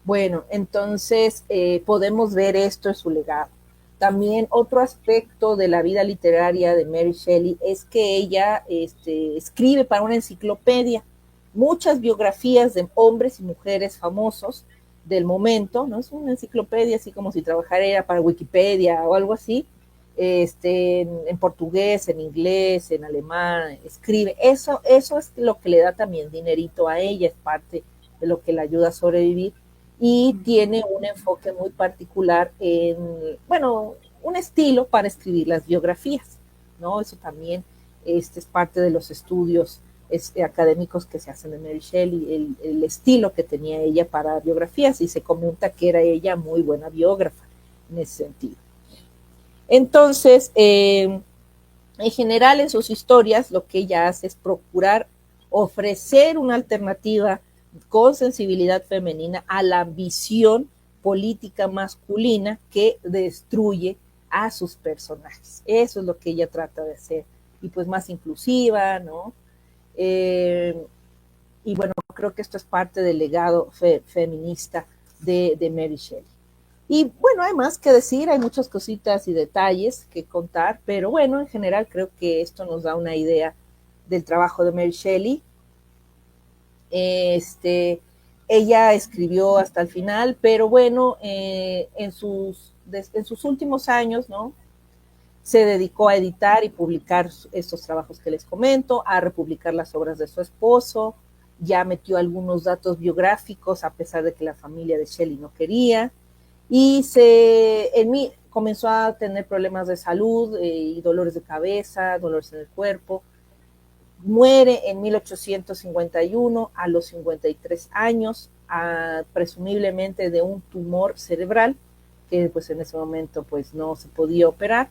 Bueno, entonces podemos ver esto en su legado. También otro aspecto de la vida literaria de Mary Shelley es que ella escribe para una enciclopedia muchas biografías de hombres y mujeres famosos del momento, ¿no? Es una enciclopedia así como si trabajara para Wikipedia o algo así, en portugués, en inglés, en alemán, escribe. Eso es lo que le da también dinerito a ella, es parte de lo que le ayuda a sobrevivir y tiene un enfoque muy particular en, bueno, un estilo para escribir las biografías, ¿no? Eso también es parte de los estudios académicos que se hacen de Mary Shelley, el estilo que tenía ella para biografías, y se comenta que era ella muy buena biógrafa en ese sentido. Entonces, en general en sus historias lo que ella hace es procurar ofrecer una alternativa con sensibilidad femenina a la ambición política masculina que destruye a sus personajes. Eso es lo que ella trata de hacer. Y pues más inclusiva, ¿no? Y bueno, creo que esto es parte del legado feminista de Mary Shelley. Y bueno, hay más que decir, hay muchas cositas y detalles que contar, pero bueno, en general creo que esto nos da una idea del trabajo de Mary Shelley. Ella escribió hasta el final, pero bueno, en sus últimos años, ¿no? Se dedicó a editar y publicar estos trabajos que les comento, a republicar las obras de su esposo, ya metió algunos datos biográficos a pesar de que la familia de Shelley no quería, y comenzó a tener problemas de salud y dolores de cabeza, dolores en el cuerpo. Muere en 1851 a los 53 años, presumiblemente de un tumor cerebral, que pues en ese momento pues no se podía operar.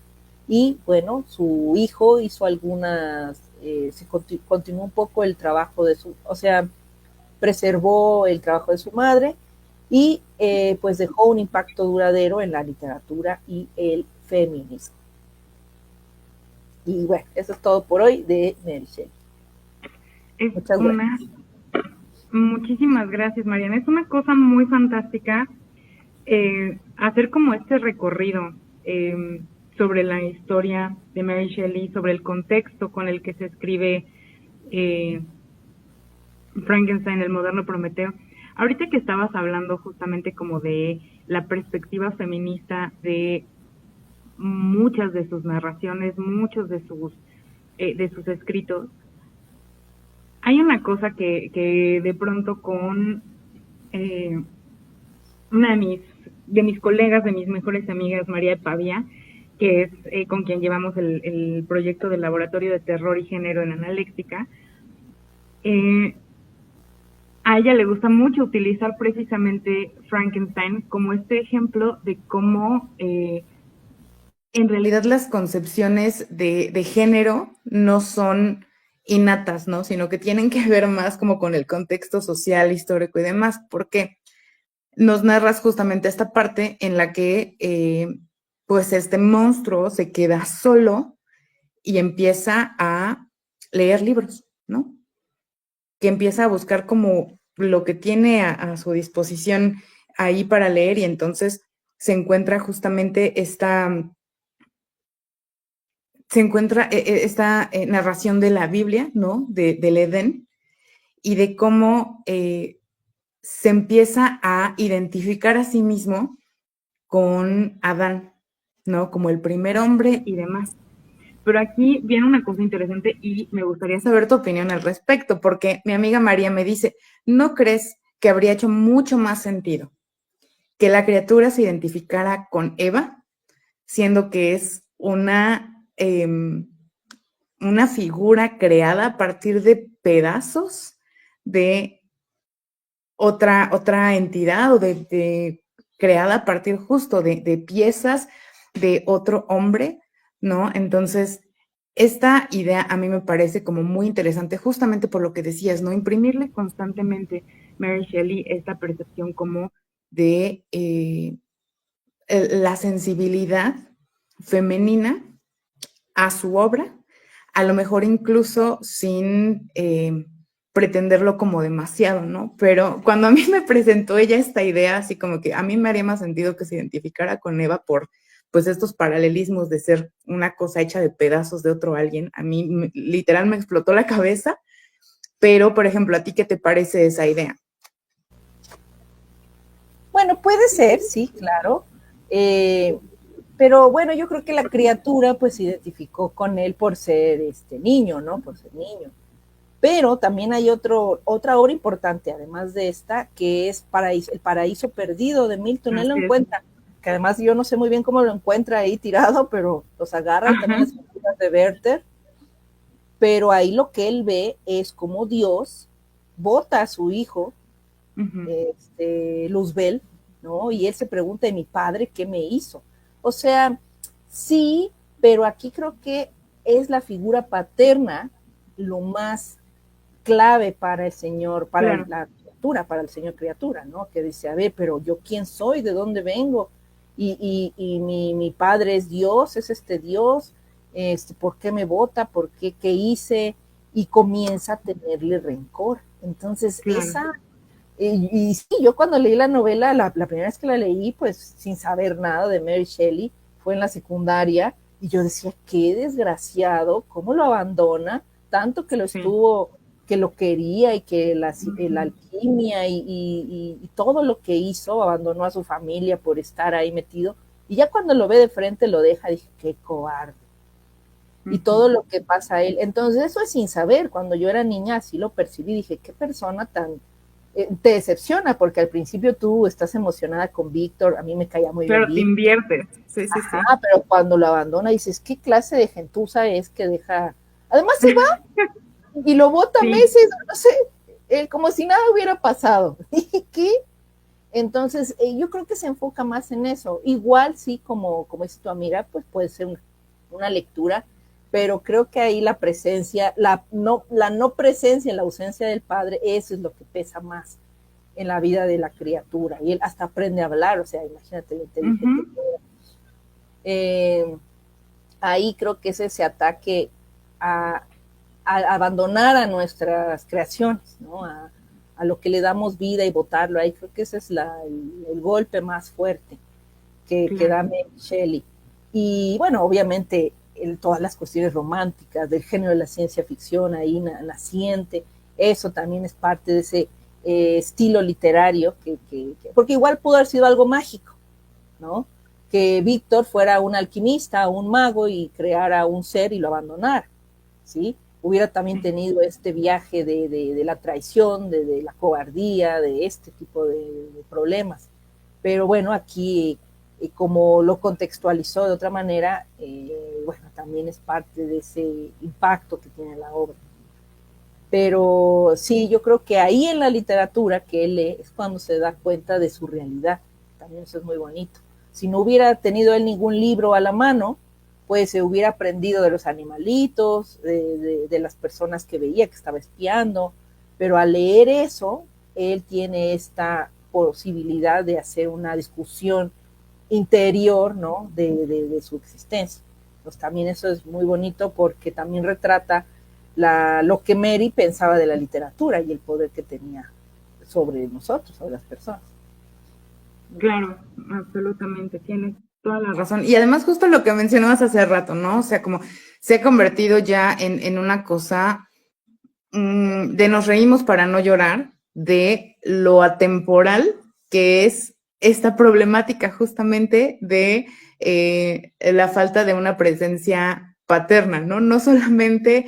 Y bueno, su hijo hizo continuó un poco el trabajo preservó el trabajo de su madre y pues dejó un impacto duradero en la literatura y el feminismo. Y bueno, eso es todo por hoy de Mary Shelley. Muchas gracias. Muchísimas gracias, Mariana. Es una cosa muy fantástica hacer como este recorrido sobre la historia de Mary Shelley, sobre el contexto con el que se escribe Frankenstein, el moderno Prometeo. Ahorita que estabas hablando justamente como de la perspectiva feminista de muchas de sus narraciones, muchos de sus escritos, hay una cosa que de pronto con una de mis colegas, de mis mejores amigas, María de Pavía, que es con quien llevamos el proyecto del Laboratorio de Terror y Género en Analéctica, a ella le gusta mucho utilizar precisamente Frankenstein como este ejemplo de cómo en realidad las concepciones de género no son innatas, ¿no? Sino que tienen que ver más como con el contexto social, histórico y demás, porque nos narras justamente esta parte en la que pues este monstruo se queda solo y empieza a leer libros, ¿no? Que empieza a buscar como lo que tiene a su disposición ahí para leer, y entonces se encuentra justamente esta narración de la Biblia, ¿no? Del Edén, y de cómo se empieza a identificar a sí mismo con Adán, ¿no? Como el primer hombre y demás. Pero aquí viene una cosa interesante y me gustaría saber tu opinión al respecto, porque mi amiga María me dice, ¿no crees que habría hecho mucho más sentido que la criatura se identificara con Eva, siendo que es una figura creada a partir de pedazos de otra entidad o creada a partir justo de piezas de otro hombre, ¿no? Entonces, esta idea a mí me parece como muy interesante justamente por lo que decías, ¿no? Imprimirle constantemente Mary Shelley esta percepción como de la sensibilidad femenina a su obra, a lo mejor incluso sin pretenderlo como demasiado, ¿no? Pero cuando a mí me presentó ella esta idea, así como que a mí me haría más sentido que se identificara con Eva por, pues, estos paralelismos de ser una cosa hecha de pedazos de otro alguien, a mí literal me explotó la cabeza, pero, por ejemplo, ¿a ti qué te parece esa idea? Bueno, puede ser, sí, claro. Pero bueno, yo creo que la criatura pues se identificó con él por ser niño, ¿no? Por ser niño. Pero también hay otra obra importante, además de esta, que es El Paraíso Perdido de Milton. Él lo encuentra, que además yo no sé muy bien cómo lo encuentra ahí tirado, pero los agarra, y también las figuras de Werther. Pero ahí lo que él ve es como Dios bota a su hijo, Luzbel, ¿no? Y él se pregunta de mi padre, ¿qué me hizo? O sea, sí, pero aquí creo que es la figura paterna lo más clave para el Señor, para la criatura, para el Señor criatura, ¿no? Que dice, a ver, pero yo quién soy, de dónde vengo, y mi padre es Dios, es Dios, ¿por qué me vota? ¿Por qué? ¿Qué hice? Y comienza a tenerle rencor. Entonces, y sí, yo cuando leí la novela, la primera vez que la leí, pues sin saber nada de Mary Shelley, fue en la secundaria, y yo decía, qué desgraciado, cómo lo abandona, tanto que lo estuvo, que lo quería, y que la alquimia y todo lo que hizo, abandonó a su familia por estar ahí metido, y ya cuando lo ve de frente lo deja, dije, qué cobarde. Y todo lo que pasa a él. Entonces eso es sin saber, cuando yo era niña así lo percibí, dije, qué persona tan... te decepciona, porque al principio tú estás emocionada con Víctor, a mí me caía muy bien. Pero te inviertes. Sí. Pero cuando lo abandona dices, ¿qué clase de gentuza es que deja? Además se va y lo bota meses, no sé, como si nada hubiera pasado. ¿Qué? Entonces, yo creo que se enfoca más en eso. Igual, sí, como dice tu amiga, pues puede ser una lectura, pero creo que ahí la presencia, la no presencia, la ausencia del padre, eso es lo que pesa más en la vida de la criatura. Y él hasta aprende a hablar, o sea, imagínate lo inteligente que era. Ahí creo que es ese ataque a abandonar a nuestras creaciones, ¿no? A lo que le damos vida y botarlo. Ahí creo que ese es el golpe más fuerte que da Mary Shelley. Y bueno, obviamente todas las cuestiones románticas del género de la ciencia ficción ahí naciente, eso también es parte de ese estilo literario porque igual pudo haber sido algo mágico, ¿no? Que Víctor fuera un alquimista, un mago y creara un ser y lo abandonara, ¿sí? Hubiera también tenido este viaje de la traición, de la cobardía, de este tipo de problemas. Pero bueno, aquí como lo contextualizó de otra manera, bueno, también es parte de ese impacto que tiene la obra. Pero sí, yo creo que ahí en la literatura que él lee es cuando se da cuenta de su realidad. También eso es muy bonito. Si no hubiera tenido él ningún libro a la mano, pues se hubiera aprendido de los animalitos, de las personas que veía, que estaba espiando, pero al leer eso, él tiene esta posibilidad de hacer una discusión interior, ¿no? de su existencia. Pues también eso es muy bonito porque también retrata lo que Mary pensaba de la literatura y el poder que tenía sobre nosotros, sobre las personas. Claro, absolutamente, tienes toda la razón. Y además justo lo que mencionabas hace rato, ¿no? O sea, como se ha convertido ya en una cosa de nos reímos para no llorar, de lo atemporal que es esta problemática justamente de la falta de una presencia paterna, ¿no? No solamente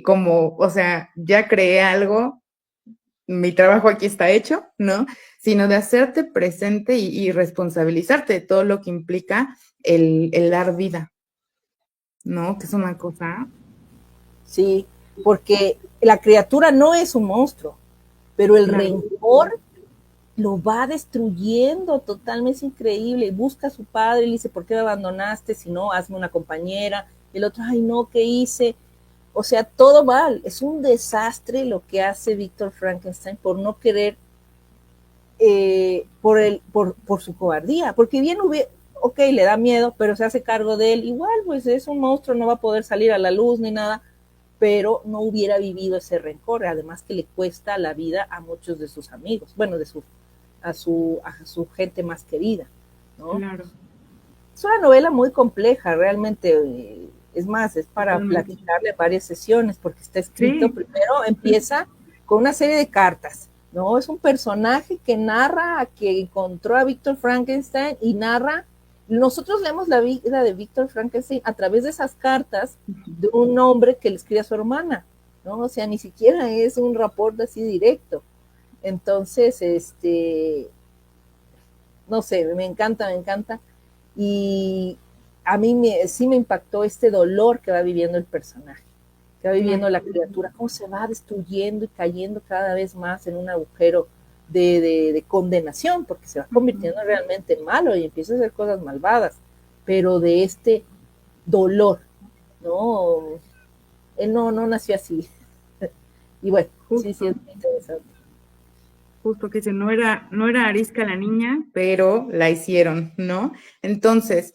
como, o sea, ya creé algo, mi trabajo aquí está hecho, ¿no? Sino de hacerte presente y responsabilizarte de todo lo que implica el dar vida, ¿no? Que es una cosa. Sí, porque la criatura no es un monstruo, pero el rencor lo va destruyendo totalmente, es increíble. Busca a su padre y le dice, ¿por qué me abandonaste? Si no, hazme una compañera. El otro, ay no, ¿qué hice? O sea, todo mal. Es un desastre lo que hace Víctor Frankenstein por no querer por su cobardía, porque bien ok, le da miedo, pero se hace cargo de él, igual pues es un monstruo, no va a poder salir a la luz ni nada, pero no hubiera vivido ese rencor, además que le cuesta la vida a muchos de sus amigos, bueno, a su gente más querida, ¿no? Claro. Es una novela muy compleja, realmente, es más, es para platicarle varias sesiones, porque está escrito, primero empieza con una serie de cartas, ¿no? Es un personaje que narra que encontró a Víctor Frankenstein y narra, nosotros leemos la vida de Víctor Frankenstein a través de esas cartas de un hombre que le escribe a su hermana, ¿no? O sea, ni siquiera es un rapport así directo. Entonces, no sé, me encanta. Y a mí sí me impactó este dolor que va viviendo el personaje, que va viviendo la criatura, cómo se va destruyendo y cayendo cada vez más en un agujero de condenación, porque se va convirtiendo realmente en malo y empieza a hacer cosas malvadas, pero de este dolor, ¿no? Él no nació así. Y bueno, sí, es muy interesante. Justo que no era arisca la niña, pero la hicieron, ¿no? Entonces,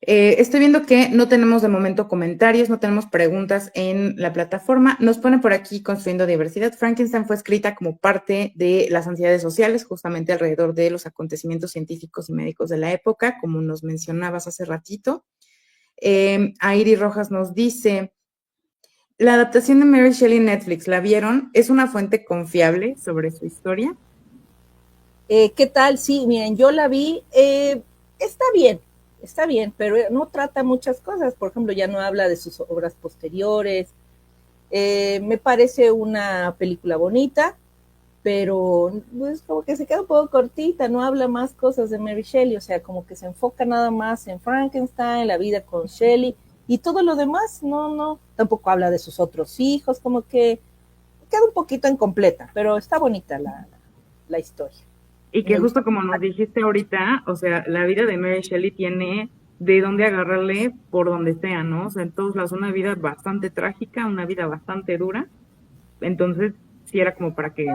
estoy viendo que no tenemos de momento comentarios, no tenemos preguntas en la plataforma. Nos pone por aquí Construyendo Diversidad. Frankenstein fue escrita como parte de las ansiedades sociales, justamente alrededor de los acontecimientos científicos y médicos de la época, como nos mencionabas hace ratito. Airi Rojas nos dice, la adaptación de Mary Shelley en Netflix, ¿la vieron? ¿Es una fuente confiable sobre su historia? ¿Qué tal? Sí, miren, yo la vi, está bien, pero no trata muchas cosas. Por ejemplo, ya no habla de sus obras posteriores. Me parece una película bonita, pero pues, como que se queda un poco cortita, no habla más cosas de Mary Shelley, o sea, como que se enfoca nada más en Frankenstein, la vida con Shelley, y todo lo demás, no, tampoco habla de sus otros hijos, como que queda un poquito incompleta, pero está bonita la historia. Y que justo como nos dijiste ahorita, o sea, la vida de Mary Shelley tiene de dónde agarrarle por donde sea, ¿no? O sea, en todos lados, una vida bastante trágica, una vida bastante dura. Entonces, sí era como para que...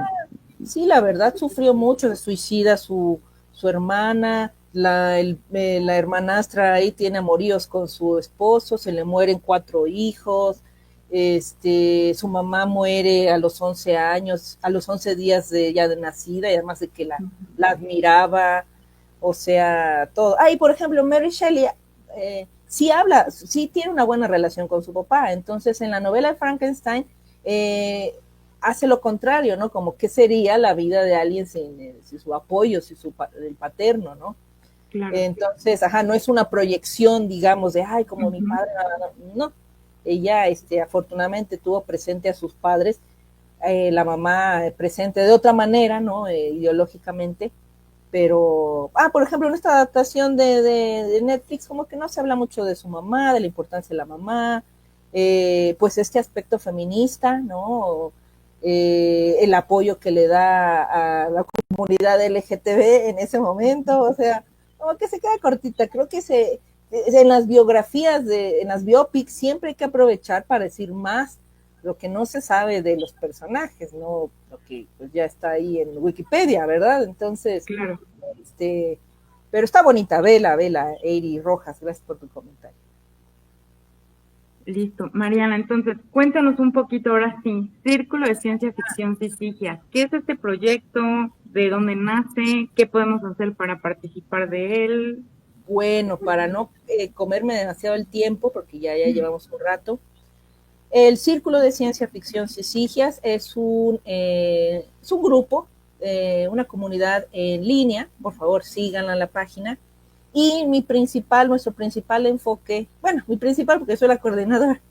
Sí, la verdad sufrió mucho, se suicida su hermana, la hermanastra ahí tiene amoríos con su esposo, se le mueren 4 hijos, su mamá muere a los 11 años, a los 11 días ya de nacida, y además de que la admiraba, o sea, todo. Y por ejemplo, Mary Shelley sí tiene una buena relación con su papá, entonces en la novela de Frankenstein hace lo contrario, ¿no? Como qué sería la vida de alguien sin su apoyo, sin el paterno, ¿no? Claro. Entonces, no es una proyección, digamos, de, como mi padre, no. Ella, afortunadamente tuvo presente a sus padres, la mamá presente de otra manera, ¿no? Ideológicamente, pero, por ejemplo, en esta adaptación de Netflix, como que no se habla mucho de su mamá, de la importancia de la mamá, pues este aspecto feminista, ¿no? El apoyo que le da a la comunidad LGTB en ese momento, o sea, como que se queda cortita. Creo que en las biografías, en las biopics, siempre hay que aprovechar para decir más lo que no se sabe de los personajes, ¿no? Lo que pues, ya está ahí en Wikipedia, ¿verdad? Entonces, claro. Pero está bonita, vela, Eiri Rojas, gracias por tu comentario. Listo. Mariana, entonces, cuéntanos un poquito ahora sí, Círculo de Ciencia Ficción Cisigia. ¿Qué es este proyecto? ¿De dónde nace? ¿Qué podemos hacer para participar de él? Bueno, para no comerme demasiado el tiempo, porque ya llevamos un rato, el Círculo de Ciencia Ficción Cisigias es un grupo, una comunidad en línea, por favor síganla en la página, y nuestro principal enfoque, mi principal porque soy la coordinadora,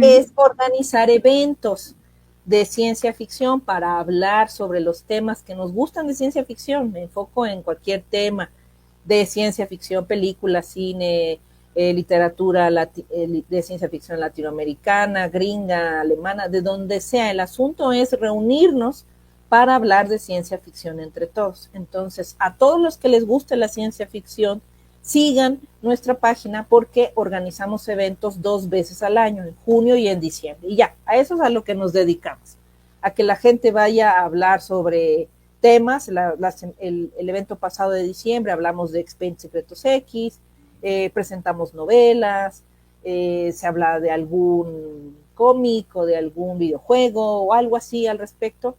es organizar eventos de ciencia ficción para hablar sobre los temas que nos gustan de ciencia ficción. Me enfoco en cualquier tema de ciencia ficción, película, cine, literatura de ciencia ficción latinoamericana, gringa, alemana, de donde sea. El asunto es reunirnos para hablar de ciencia ficción entre todos. Entonces, a todos los que les guste la ciencia ficción, sigan nuestra página porque organizamos eventos 2 veces al año, en junio y en diciembre. Y ya, a eso es a lo que nos dedicamos, a que la gente vaya a hablar sobre temas. El evento pasado de diciembre hablamos de Expedientes Secretos X, presentamos novelas, se habla de algún cómic o de algún videojuego o algo así al respecto.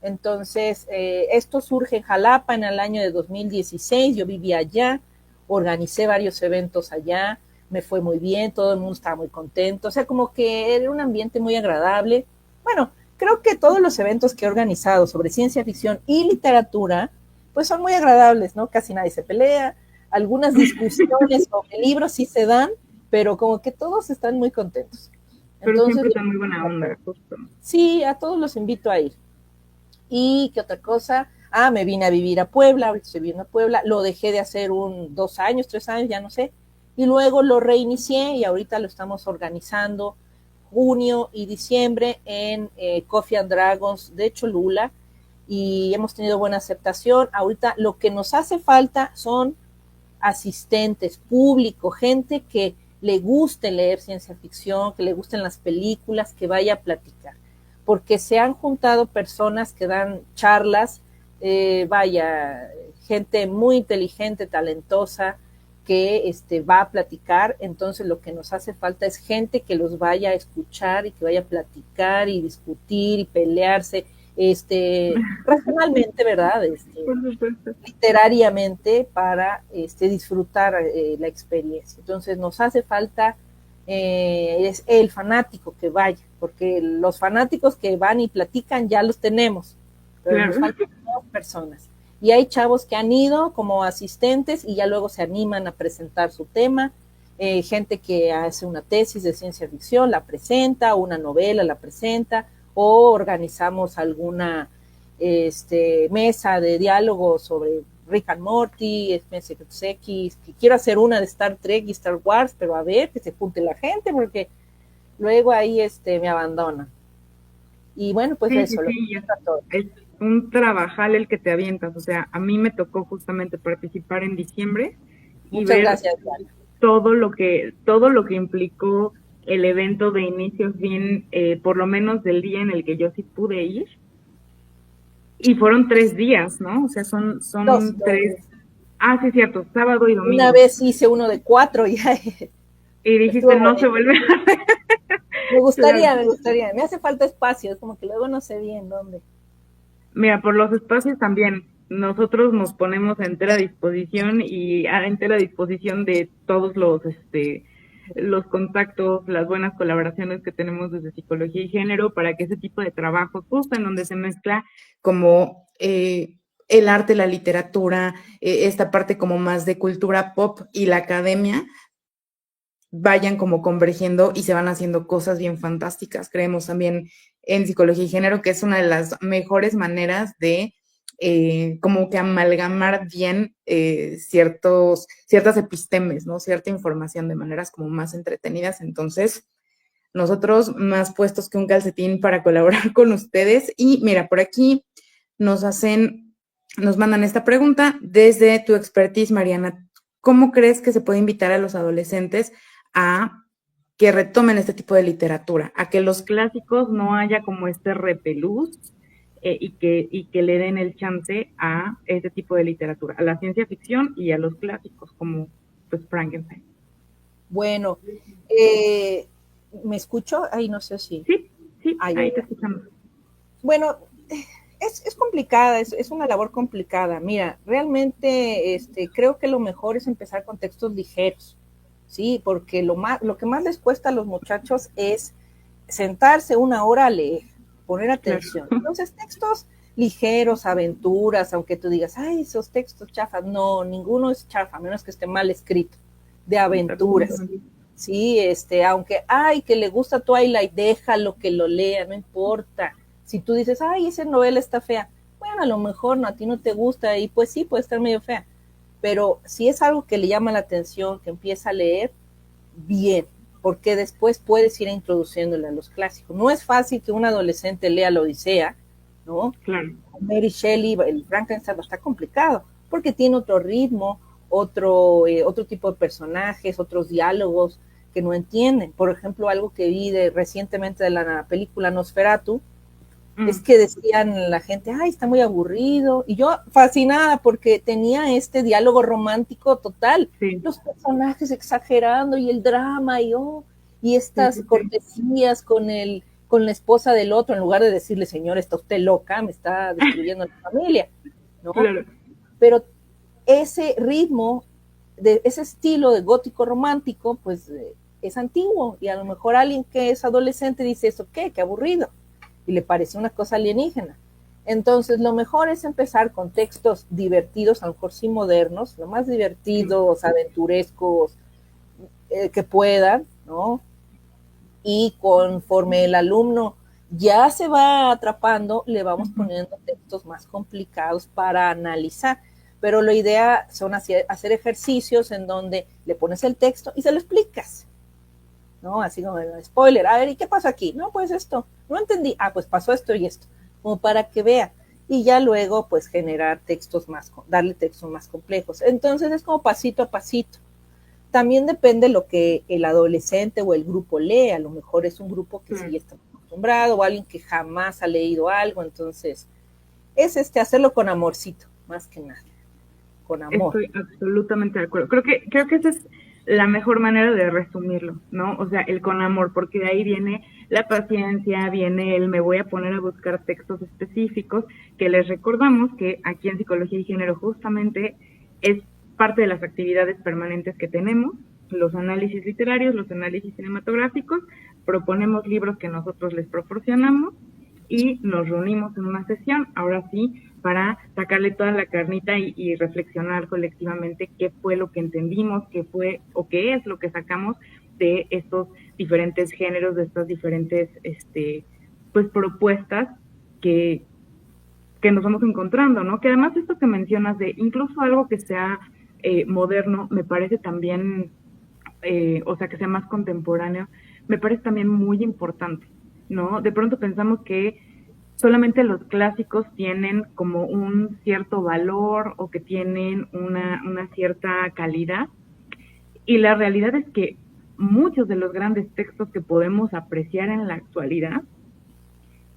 Entonces, esto surge en Jalapa en el año de 2016, yo vivía allá, organicé varios eventos allá, me fue muy bien, todo el mundo estaba muy contento, o sea, como que era un ambiente muy agradable. Bueno, creo que todos los eventos que he organizado sobre ciencia ficción y literatura, pues son muy agradables, ¿no? Casi nadie se pelea, algunas discusiones sobre libros sí se dan, pero como que todos están muy contentos. Pero Entonces, siempre está muy buena onda, justo. sí, a todos los invito a ir. ¿Y qué otra cosa? Ah, me vine a vivir a Puebla, ahorita estoy viviendo a Puebla, lo dejé de hacer 2 años, 3 años, ya no sé, y luego lo reinicié y ahorita lo estamos organizando junio y diciembre en Coffee and Dragons de Cholula, y hemos tenido buena aceptación. Ahorita lo que nos hace falta son asistentes, público, gente que le guste leer ciencia ficción, que le gusten las películas, que vaya a platicar, porque se han juntado personas que dan charlas, vaya, gente muy inteligente, talentosa, que va a platicar. Entonces lo que nos hace falta es gente que los vaya a escuchar y que vaya a platicar y discutir y pelearse, racionalmente, ¿verdad? Literariamente, para disfrutar la experiencia. Entonces nos hace falta es el fanático que vaya, porque los fanáticos que van y platican ya los tenemos, pero claro, nos faltan 2 personas. Y hay chavos que han ido como asistentes y ya luego se animan a presentar su tema, gente que hace una tesis de ciencia ficción, la presenta, una novela la presenta, o organizamos alguna mesa de diálogo sobre Rick and Morty, Expedientes X, que quiero hacer una de Star Trek y Star Wars, pero a ver, que se junte la gente, porque luego ahí me abandonan. Y bueno, pues sí, eso. Sí, todo. Es un trabajal el que te avientas, o sea, a mí me tocó justamente participar en diciembre y Muchas ver gracias, todo lo que implicó el evento de inicios bien, por lo menos del día en el que yo sí pude ir. Y fueron 3 días, ¿no? O sea, son 3. Ah, sí, cierto, sábado y domingo. Una vez hice uno de 4 y dijiste, no se vuelve a hacer. Me gustaría. Me hace falta espacio, es como que luego no sé bien dónde. Mira, por los espacios también, nosotros nos ponemos a entera disposición y a entera disposición de todos los contactos, las buenas colaboraciones que tenemos desde Psicología y Género para que ese tipo de trabajo, justo en donde se mezcla como el arte, la literatura, esta parte como más de cultura pop y la academia, vayan como convergiendo y se van haciendo cosas bien fantásticas. Creemos también en Psicología y Género que es una de las mejores maneras de como que amalgamar bien ciertas epistemes, ¿no? Cierta información de maneras como más entretenidas. Entonces, nosotros más puestos que un calcetín para colaborar con ustedes. Y mira, por aquí nos mandan esta pregunta. Desde tu expertise, Mariana, ¿cómo crees que se puede invitar a los adolescentes a que retomen este tipo de literatura, a que los clásicos no haya como este repelús y que le den el chance a este tipo de literatura, a la ciencia ficción y a los clásicos como pues Frankenstein? Bueno, ¿me escucho? Ay, no sé si. Sí, ahí te escuchamos. Bueno, es complicada, es una labor complicada. Mira, realmente creo que lo mejor es empezar con textos ligeros, ¿sí? Porque lo que más les cuesta a los muchachos es sentarse 1 hora a leer, poner atención. Claro. Entonces, textos ligeros, aventuras, aunque tú digas, ay, esos textos chafas, no, ninguno es chafa, a menos que esté mal escrito, de aventuras. Sí, aunque, ay, que le gusta Twilight, déjalo que lo lea, no importa. Si tú dices, ay, esa novela está fea, bueno, a lo mejor no, a ti no te gusta, y pues sí, puede estar medio fea, pero si es algo que le llama la atención, que empieza a leer, bien, porque después puedes ir introduciéndole a los clásicos. No es fácil que un adolescente lea la Odisea, ¿no? Claro. Mary Shelley, el Frankenstein está complicado, porque tiene otro ritmo, otro tipo de personajes, otros diálogos que no entienden. Por ejemplo, algo que vi recientemente de la película Nosferatu, Es que decían la gente, ay, está muy aburrido. Y yo fascinada porque tenía este diálogo romántico total. Sí. Los personajes exagerando y el drama y estas cortesías con la esposa del otro, en lugar de decirle, señor, está usted loca, me está destruyendo la familia, ¿no? Claro. Pero ese ritmo, ese estilo de gótico romántico, pues es antiguo. Y a lo mejor alguien que es adolescente dice, ¿eso qué? Qué aburrido. Y le parece una cosa alienígena. Entonces, lo mejor es empezar con textos divertidos, a lo mejor sí modernos, lo más divertidos, aventurescos que puedan, ¿no? Y conforme el alumno ya se va atrapando, le vamos poniendo textos más complicados para analizar. Pero la idea son hacer ejercicios en donde le pones el texto y se lo explicas, ¿no? Así como el spoiler, a ver, ¿y qué pasó aquí? No, pues esto, no entendí, pues pasó esto y esto, como para que vea, y ya luego pues generar textos darle textos más complejos. Entonces es como pasito a pasito. También depende lo que el adolescente o el grupo lee, a lo mejor es un grupo que sí está acostumbrado o alguien que jamás ha leído algo, entonces es hacerlo con amorcito, más que nada, con amor. Estoy absolutamente de acuerdo. Creo que esa es la mejor manera de resumirlo, ¿no? O sea, el con amor, porque de ahí viene la paciencia, viene el me voy a poner a buscar textos específicos, que les recordamos que aquí en Psicología y Género justamente es parte de las actividades permanentes que tenemos, los análisis literarios, los análisis cinematográficos, proponemos libros que nosotros les proporcionamos y nos reunimos en una sesión, ahora sí, para sacarle toda la carnita y reflexionar colectivamente qué fue lo que entendimos, qué fue o qué es lo que sacamos de estos diferentes géneros, de estas diferentes pues propuestas que nos vamos encontrando, ¿no? Que además esto que mencionas de incluso algo que sea moderno, me parece también, o sea, que sea más contemporáneo, me parece también muy importante, ¿no? De pronto pensamos que solamente los clásicos tienen como un cierto valor o que tienen una cierta calidad, y la realidad es que muchos de los grandes textos que podemos apreciar en la actualidad,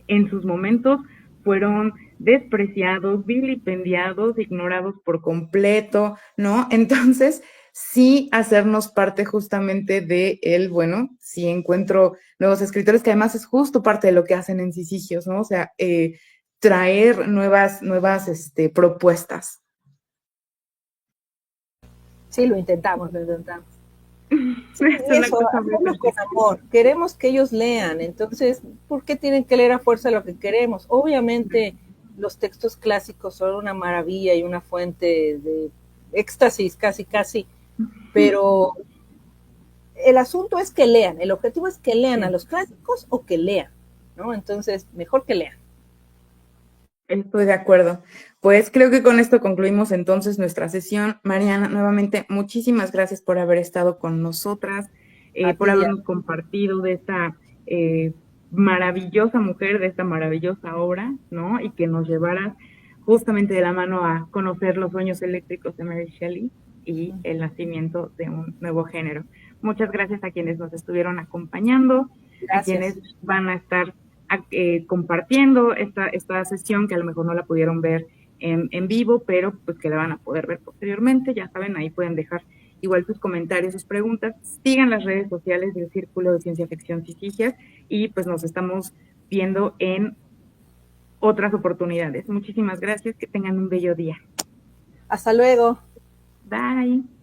en sus momentos fueron despreciados, vilipendiados, ignorados por completo, ¿no? Entonces, sí hacernos parte justamente de él, bueno, si encuentro nuevos escritores, que además es justo parte de lo que hacen en Sisigios, ¿no? O sea, traer nuevas propuestas. Sí, lo intentamos. Sí, Es una eso, cosa hacerlo con amor. Queremos que ellos lean, entonces, ¿por qué tienen que leer a fuerza lo que queremos? Obviamente, los textos clásicos son una maravilla y una fuente de éxtasis, casi, pero el asunto es que lean, el objetivo es que lean a los clásicos o que lean, ¿no? Entonces, mejor que lean. Estoy de acuerdo. Pues creo que con esto concluimos entonces nuestra sesión. Mariana, nuevamente, muchísimas gracias por haber estado con nosotras, por habernos compartido de esta maravillosa mujer, de esta maravillosa obra, ¿no? Y que nos llevaras justamente de la mano a conocer los sueños eléctricos de Mary Shelley y el nacimiento de un nuevo género. Muchas gracias a quienes nos estuvieron acompañando, a quienes van a estar compartiendo esta sesión, que a lo mejor no la pudieron ver en vivo, pero pues que la van a poder ver posteriormente. Ya saben, ahí pueden dejar igual sus comentarios, sus preguntas. Sigan las redes sociales del Círculo de Ciencia Ficción Sisigias y pues nos estamos viendo en otras oportunidades. Muchísimas gracias, que tengan un bello día. Hasta luego. Bye.